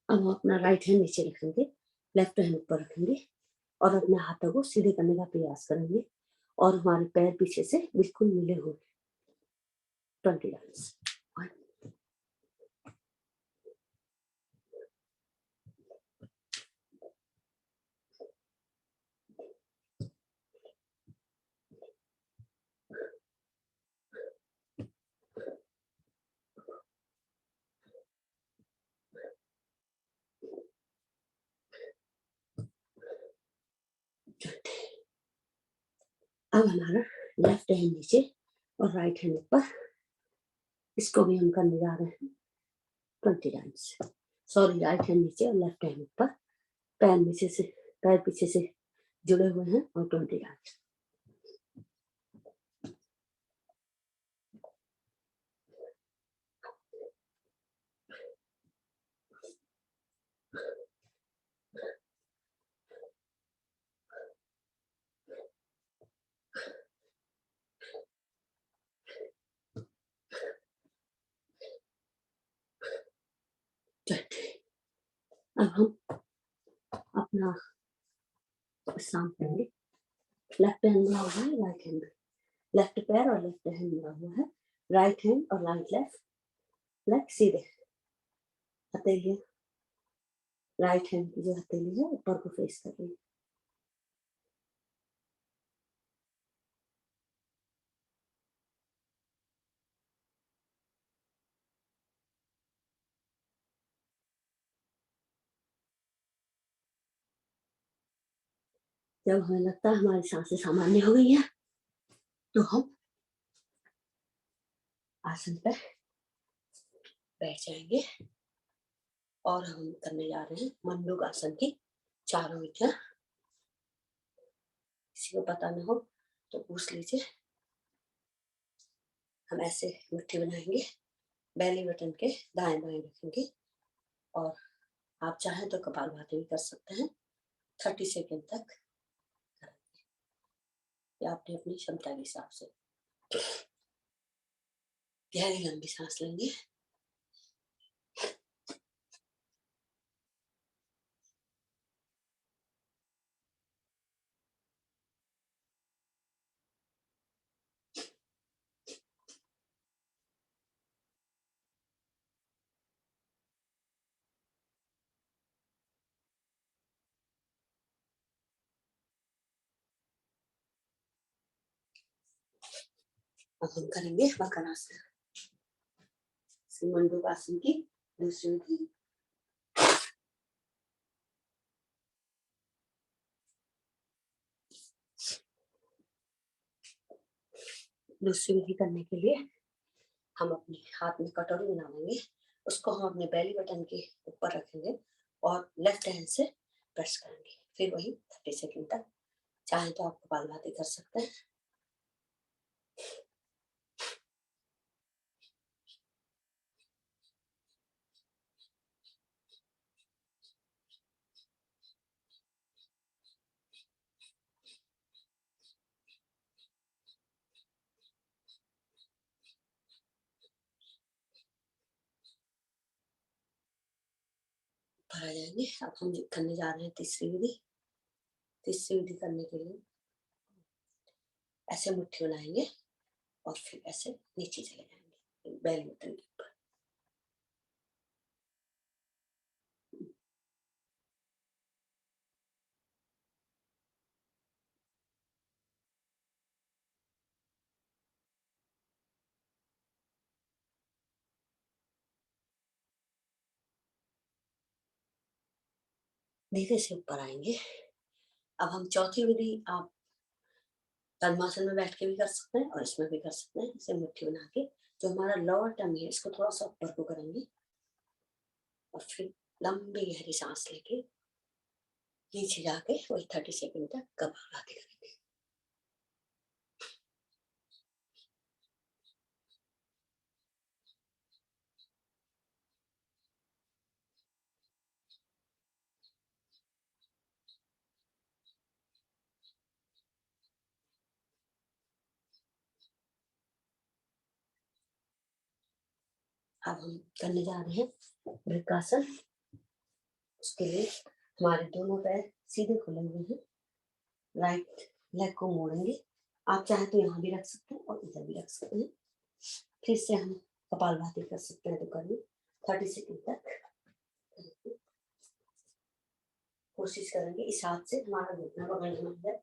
अब हम अपना राइट हैंड नीचे रखेंगे, लेफ्ट हैंड ऊपर रखेंगे और अपने हाथों को सीधे करने का प्रयास करेंगे और हमारे पैर पीछे से बिल्कुल मिले हुए। 20 टाइम्स। अब हमारा लेफ्ट हैंड नीचे और राइट हैंड ऊपर, इसको भी हम करने जा रहे हैं 20 टाइम्स। सॉरी, राइट हैंड नीचे और लेफ्ट हैंड ऊपर, पैर पीछे से जुड़े हुए हैं और 20 टाइम्स। अब हम अपना विश्राम करेंगे। लेफ्ट हैंड मिला हुआ है, राइट हैंड, लेफ्ट पैर और लेफ्ट हैंड मिला हुआ है, राइट हैंड और राइट लेग सीधे, हथेलियां राइट हैंड की जो हथेली है ऊपर को फेस कर रही है। जब हमें लगता है हमारी सांसें सामान्य हो गई है तो हम आसन पर बैठ जाएंगे और हम करने जा रहे हैं मंडूक आसन की चारों विधियां। किसी को पता ना हो तो पूछ लीजिए। हम ऐसे मुट्ठी बनाएंगे, बेली बटन के दाएं बाएं रखेंगे और आप चाहें तो कपालभाति भी कर सकते हैं, 30 सेकेंड तक करेंगे, या अपनी अपनी क्षमता के हिसाब से। गहरी लंबी सांस लेंगे, अब हम करेंगे मकरासन, मंडूकासन की दूसरी विधि। दूसरी विधि करने के लिए हम अपने हाथ में कटोरी बना लेंगे, उसको हम अपने बेली बटन के ऊपर रखेंगे और लेफ्ट हैंड से प्रेस करेंगे। फिर वही 30 सेकेंड तक। चाहे तो आप कपालभाति कर सकते हैं। ऊपर आ जाएंगे। अब हम करने जा रहे हैं तीसरी विधि। तीसरी विधि करने के लिए ऐसे मुट्ठी बनाएंगे और फिर ऐसे नीचे चले जाएंगे बेली बटन के ऊपर। धीरे से ऊपर आएंगे। अब हम चौथी विधि आप पद्मासन में बैठ के भी कर सकते हैं और इसमें भी कर सकते हैं। इसे मुट्ठी बना के जो हमारा लोअर टमी है इसको थोड़ा सा ऊपर को करेंगे और फिर लंबी गहरी सांस लेके नीचे जाके वही 30 सेकेंड तक कपालभाति करेंगे। अब हम करने जा रहे हैं वृक्कासन। उसके लिए हमारे दोनों पैर सीधे खुले हुए हैं, राइट लेग को मोड़ेंगे। आप चाहे तो यहाँ भी रख सकते हैं और इधर भी रख सकते हैं। फिर से हम कपालभाति कर सकते हैं तो करिए 30 सेकेंड तक। कोशिश करेंगे इस हाथ से हमारा घुटना पकड़ना है।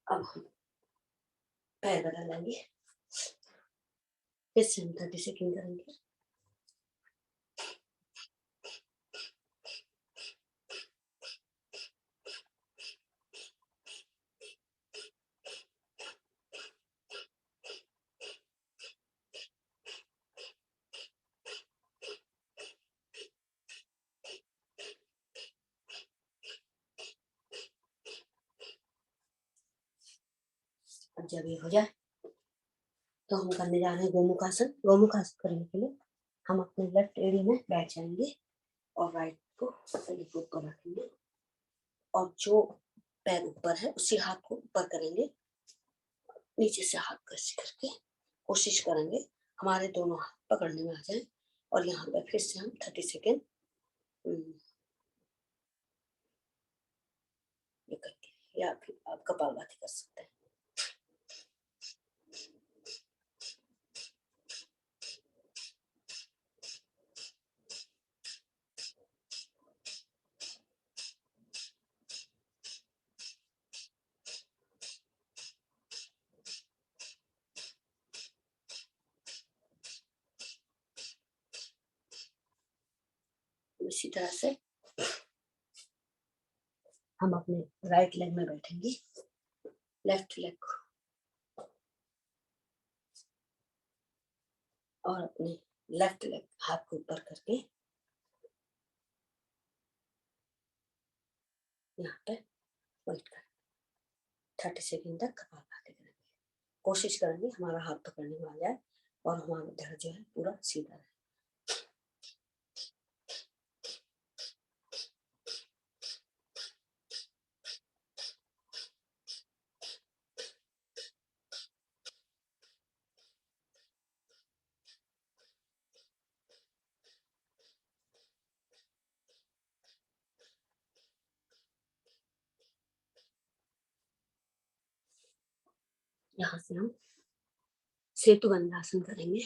अब हम पैर बदल लेंगे, फिर से हम 30 सेकेंड करेंगे। अब जब ये हो जाए तो हम करने जा रहे हैं गोमुखासन। गोमुखासन करने के लिए हम अपने लेफ्ट एड़ी में बैठ जाएंगे और राइट को ऊपर रखेंगे और जो पैर ऊपर है उसी हाथ को ऊपर करेंगे। नीचे से हाथ कैसे करके कोशिश करेंगे हमारे दोनों हाथ पकड़ने में आ जाए और यहाँ पे फिर से हम 30 सेकेंड करके या फिर आप कपालभाति कर सकते हैं। इसी तरह से हम अपने राइट लेग में बैठेंगे लेफ्ट लेग को और अपने लेफ्ट लेग हाथ को ऊपर करके यहाँ पे वेट कर 30 सेकेंड तक कपालभाति करेंगे। कोशिश करेंगे हमारा हाथ पकड़ने में आ जाए और हमारा धड़ जो है पूरा सीधा रहे। यहाँ से हम सेतुबंधासन करेंगे।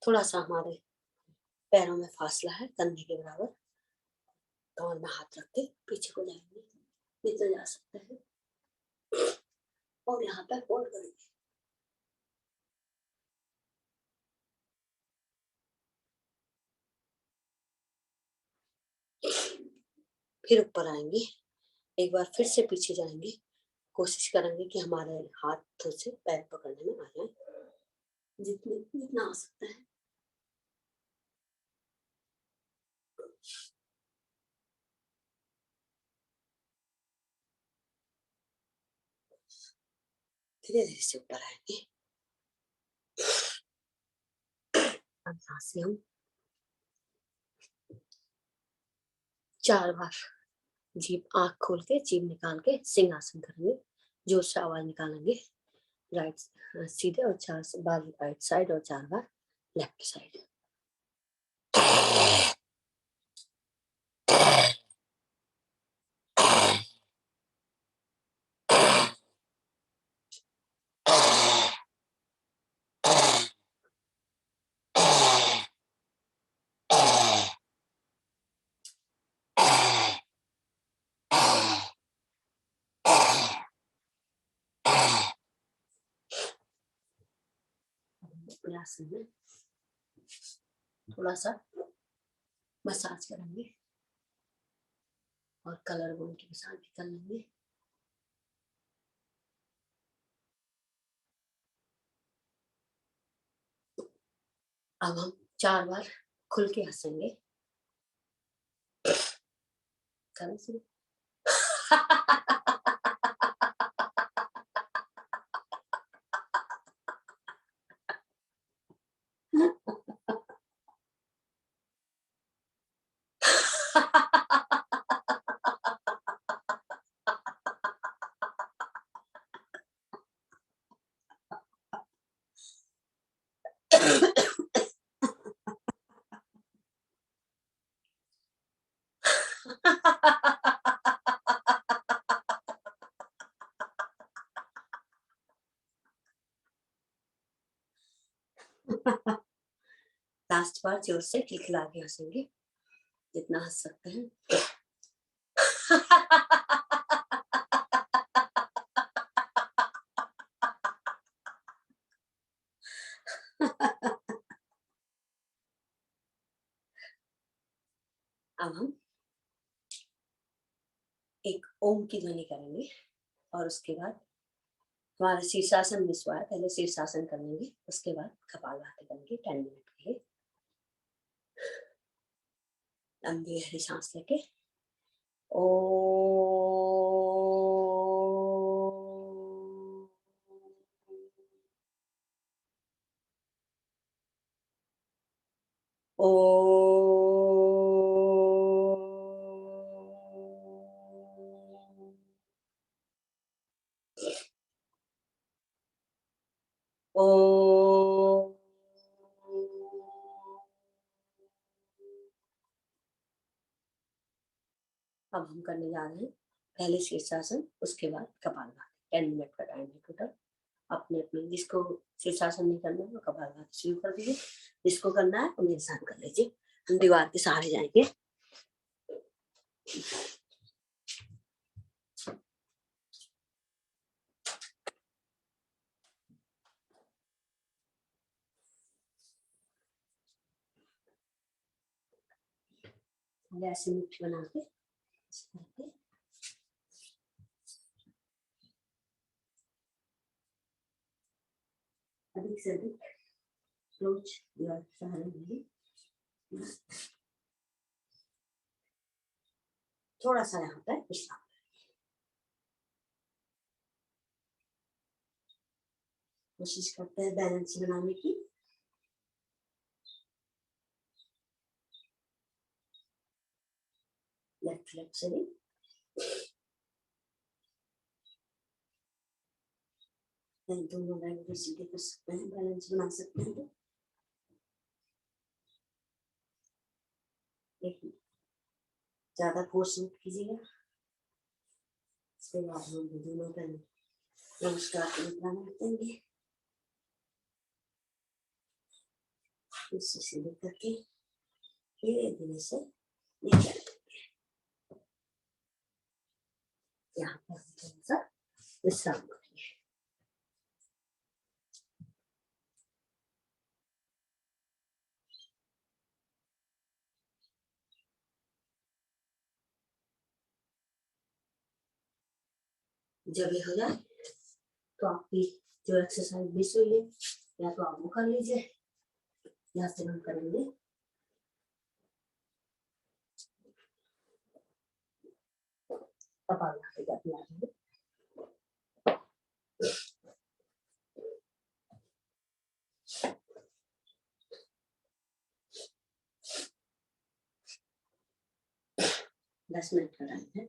थोड़ा सा हमारे पैरों में फासला है कंधे के बराबर, कमर में हाथ रख के पीछे को जाएंगे जितना जा सकते हैं और यहाँ पे होल्ड करेंगे। फिर ऊपर आएंगे, एक बार फिर से पीछे जाएंगे, कोशिश करेंगे कि हमारे हाथों से पैर पकड़ने में आ जाए जितना आ सकता है। धीरे धीरे से ऊपर आएंगे। अब यहाँ से हम 4 बार जीभ आंख खोल के जीभ निकाल के सिंहासन करेंगे। जोर से आवाज निकालेंगे राइट सीधे और 4 बार राइट साइड और 4 बार लेफ्ट साइड। आसन में थोड़ा सा मसाज करेंगे और कलर बोन के साथ भी कर लेंगे। अब हम 4 बार खुल के हंसेंगे। लास्ट बार जोर से खिलखिला के हंसेंगे जितना हंस सकते हैं। अब हम एक ओम की ध्वनि करेंगे और उसके बाद हमारा शीर्षासन मिस हुआ है, पहले शीर्षासन कर लेंगे, उसके बाद कपालभाति करेंगे 10 मिनट के लिए। लंबी गहरी सांस लेके ओ ओ ओ अब हम करने जा रहे हैं पहले शीर्षासन, उसके बाद कपालभाति। 10 मिनट का टाइम है टोटल। अपने अपने जिसको शीर्षासन नहीं करना है वो कपालभाति शुरू कर दीजिए, जिसको करना है वो मेरे साथ कर लीजिए। हम दीवार के सहारे जाएंगे। ऐसे मुट्ठी बना के अधिक से अधिक रोज योर सहारा लेंगे। थोड़ा सा यहाँ पर विश्राम, कोशिश करते हैं बैलेंस बनाने की। लेफ्ट लेग से भी दोनों लेग भी सीधे कर सकते हैं, बैलेंस बना सकते हैं। लेकिन ज्यादा फोर्स मत कीजिएगा। इसके बाद हम दोनों का नमस्कार देंगे, इससे सीधे करके धीरे धीरे से नीचे यहाँ पर थोड़ा सा विश्राम करेंगे। जब ये हो जाए तो आपकी जो एक्सरसाइज मिस हुई है या तो आप वो कर लीजिए, या फिर हम करेंगे कपालभाति। 10 मिनट का टाइम है।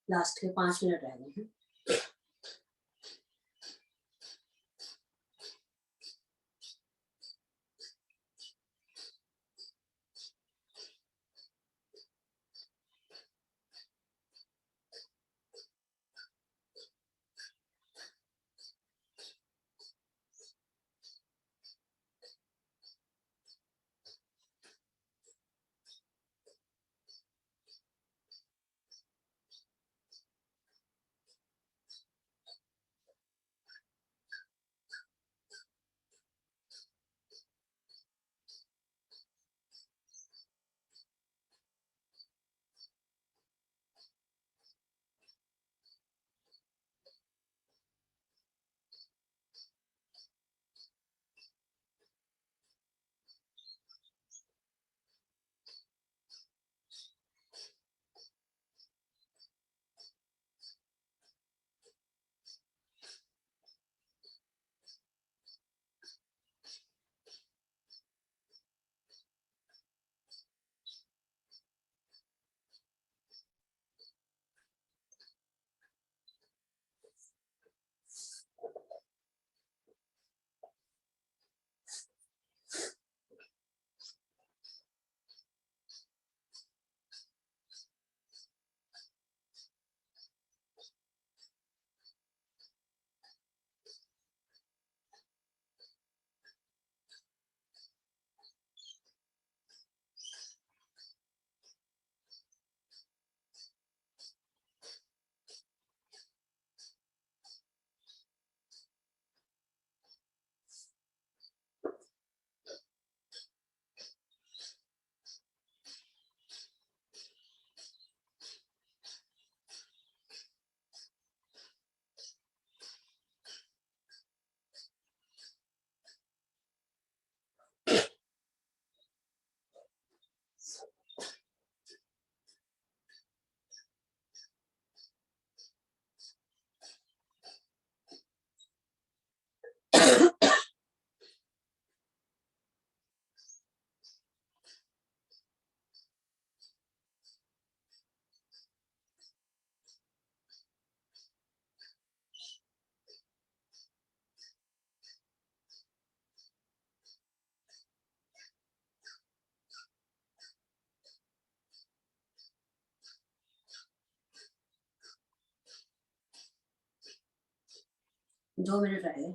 लास्ट के 5 मिनट रह गए हैं। 2 मिनट रह गए।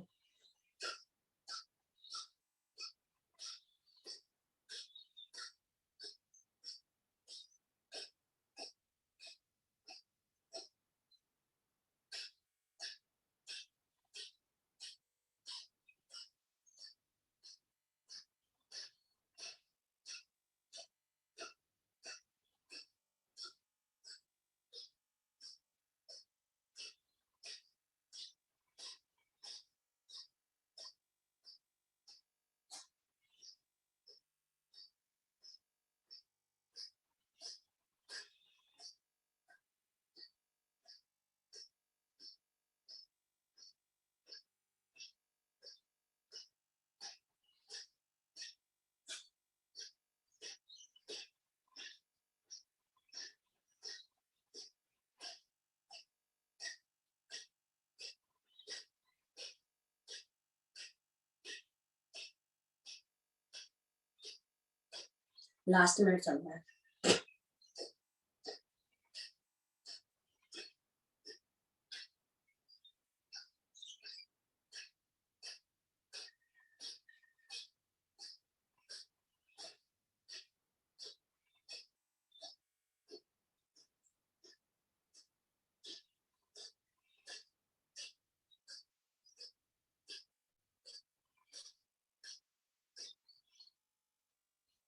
लास्ट मिनट चल रहा है।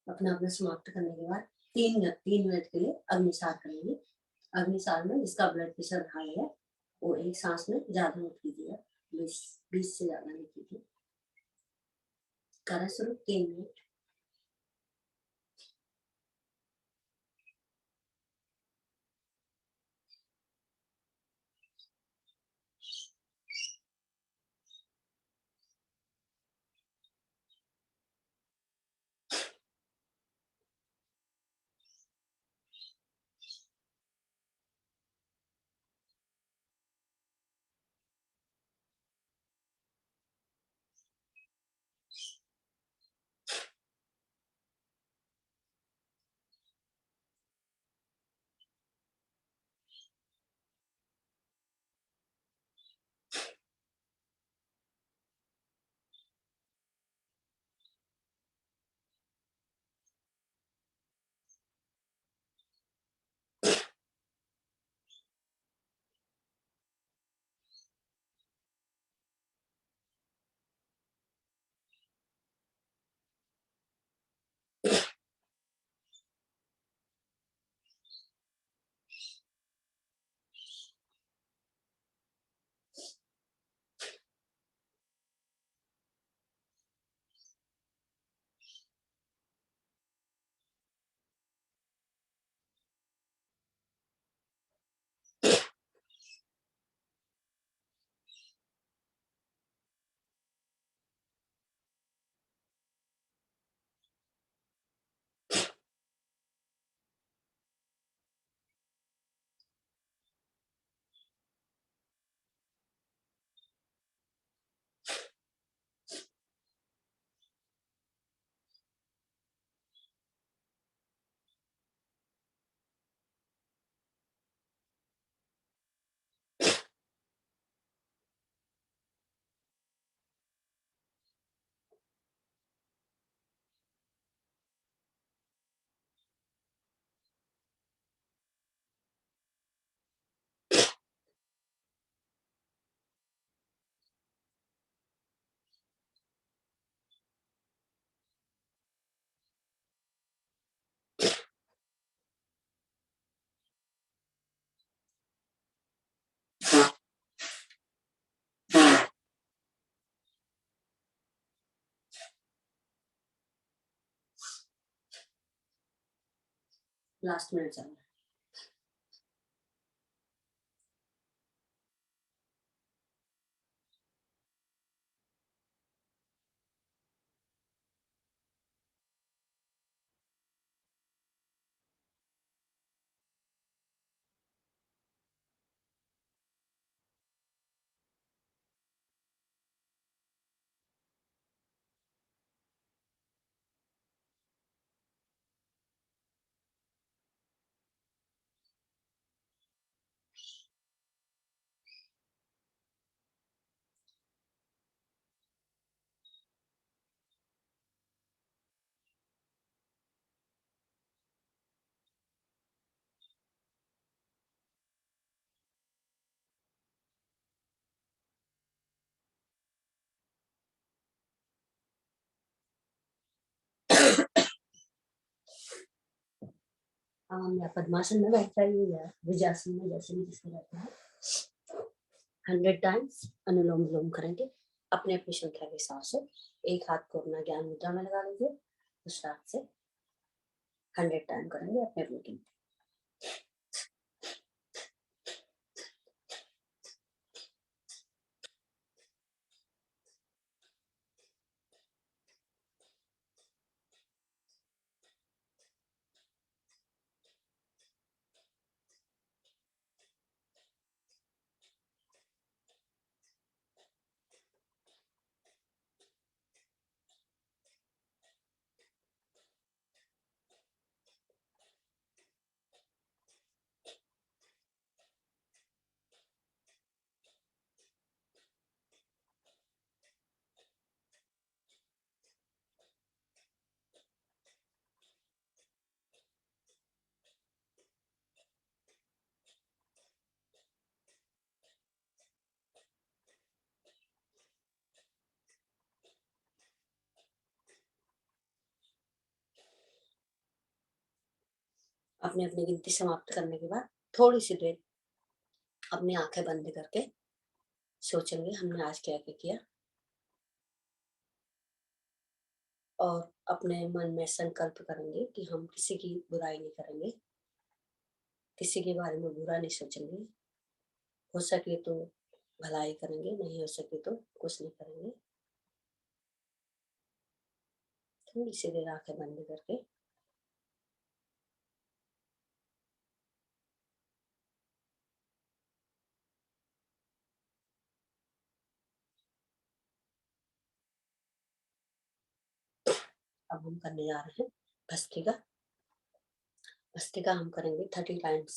अपना अपना समाप्त करने के बाद 3 मिनट के लिए अग्निसार करेंगे। अग्निसार में जिसका ब्लड प्रेशर हाई है वो एक सांस में ज्यादा मत कीजिएगा, 20 से ज्यादा नहीं कीजिए। करें शुरू। 3 मिनट। लास्ट मिनट चल रहा है। हम या पद्मासन में बैठ जाइए या विजासन में, जैसे भी जिसमें रहते हैं। 100 टाइम्स अनुलोम विलोम करेंगे अपने अपनी संख्या के हिसाब से। एक हाथ को अपना ज्ञान मुद्रा में लगा लीजिए, दूसरा हाथ से 100 टाइम करेंगे अपने अपनी गिनती। अपनी अपनी गिनती समाप्त करने के बाद थोड़ी सी देर अपनी आंखें बंद करके सोचेंगे हमने आज क्या क्या किया, और अपने मन में संकल्प करेंगे कि हम किसी की बुराई नहीं करेंगे, किसी के बारे में बुरा नहीं सोचेंगे। हो सके तो भलाई करेंगे, नहीं हो सके तो कुछ नहीं करेंगे। थोड़ी सी देर आंखें बंद करके अब हम करने जा रहे हैं भस्त्रिका। भस्त्रिका हम करेंगे 30 टाइम्स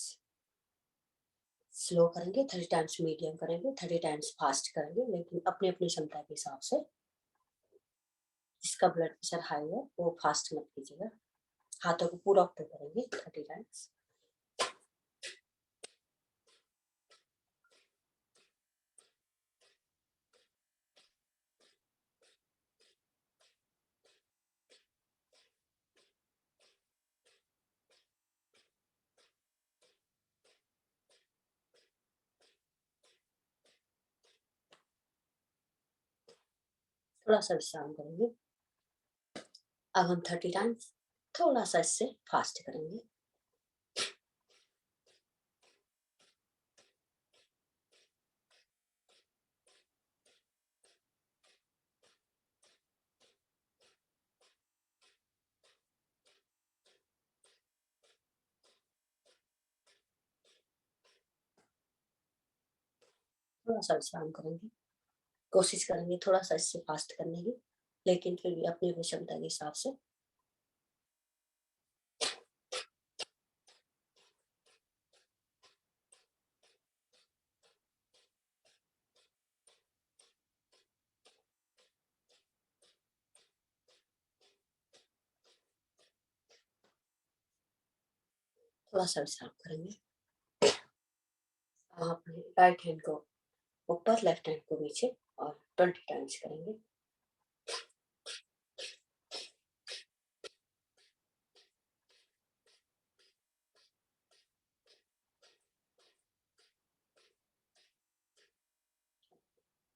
स्लो करेंगे, 30 टाइम्स मीडियम करेंगे, 30 टाइम्स फास्ट करेंगे, लेकिन अपनी अपनी क्षमता के हिसाब से। जिसका ब्लड प्रेशर हाई है वो फास्ट मत कीजिएगा। हाथों को पूरा ऊपर करेंगे 30 टाइम्स। थोड़ा सा विश्राम करेंगे। अब हम 30 टाइम्स थोड़ा सा इससे फास्ट करेंगे। थोड़ा सा विश्राम करेंगे। कोशिश करेंगे थोड़ा सा इससे फास्ट करने की, लेकिन फिर भी अपनी अपनी क्षमता के हिसाब से। थोड़ा सा विश्राम करेंगे। अब अपने राइट हैंड को ऊपर, लेफ्ट हैंड को नीचे, और 20 टाइम्स करेंगे।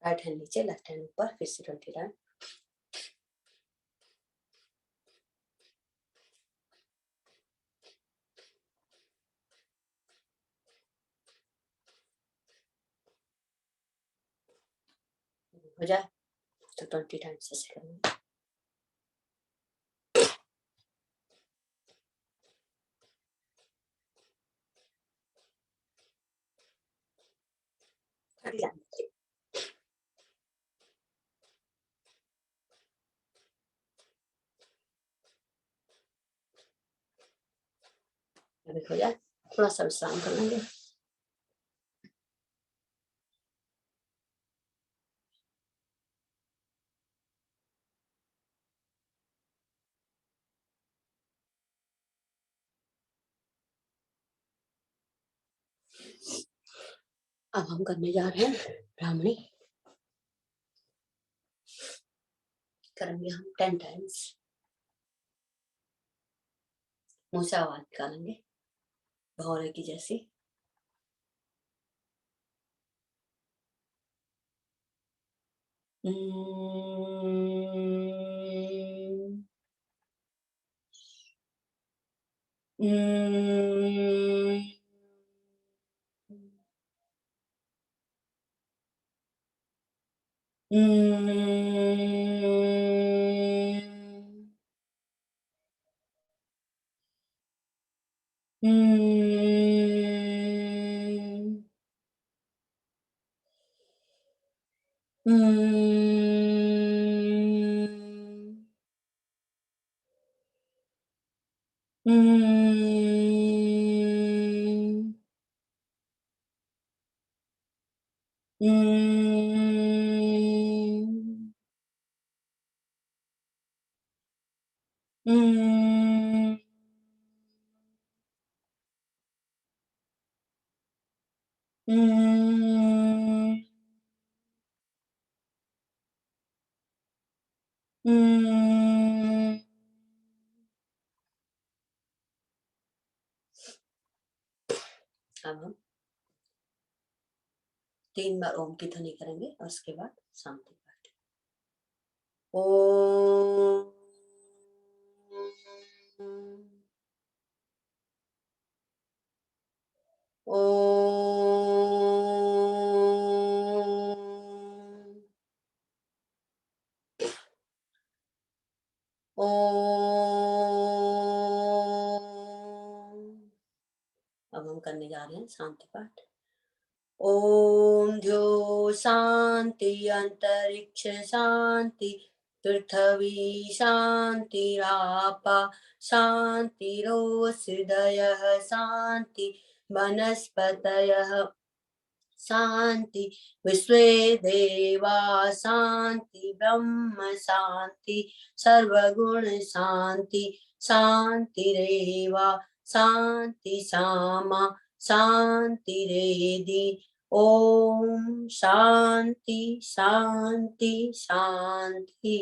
राइट हैंड नीचे, लेफ्ट हैंड ऊपर, फिर से 20 टाइम। हो जाए तो 20 टाइम्स ऐसे करेंगे। अभी हो जाए, थोड़ा सा विश्राम कर लेंगे। अब हम करने जा रहे हैं ब्राह्मणी। करेंगे हम 10 टाइम्स। मुंह से आवाज निकालेंगे। भौरे की जैसी। अब हम 3 बार ओम की ध्वनि करेंगे और उसके बाद शांति पाठ। ओम अब हम करने जा रहे हैं शांति पाठ। ओम द्यो शांति अंतरिक्ष शांति पृथ्वी शांतिरापा शांतिरोषधयः शांति वनस्पतयः शांति विश्वे देवा शांति ब्रह्म शांति सर्वगुण शांति शांतिरेव शांति सामा शांतिरेधि। ओम शांति शांति शांति।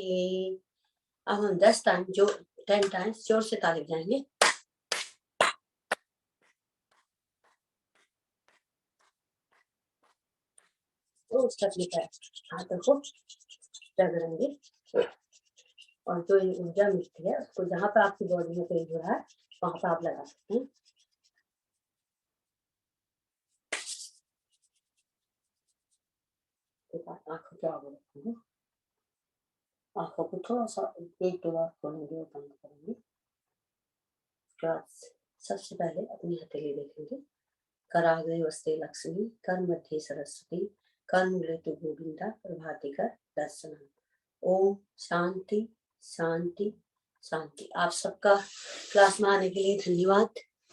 अब हम 10 टाइम्स जोर से ताली बजाएंगे। तो उसका हाथों को रगड़ेंगे और जो ऊर्जा मिलती है उसको जहाँ पे आपकी बॉडी में पेन हो रहा है वहां पे आप लगा सकते हैं। आंखों के आगे रखेंगे, आंखों को थोड़ा सा 1-2 बार खोलेंगे और बंद करेंगे। सबसे पहले अपनी हथेली देखेंगे। कराग्रे वस्ते लक्ष्मी कर मध्य सरस्वती कर मूले तो गोविंदा प्रभाती कर दर्शन। ओम शांति शांति शांति। आप सबका क्लास में आने के लिए धन्यवाद।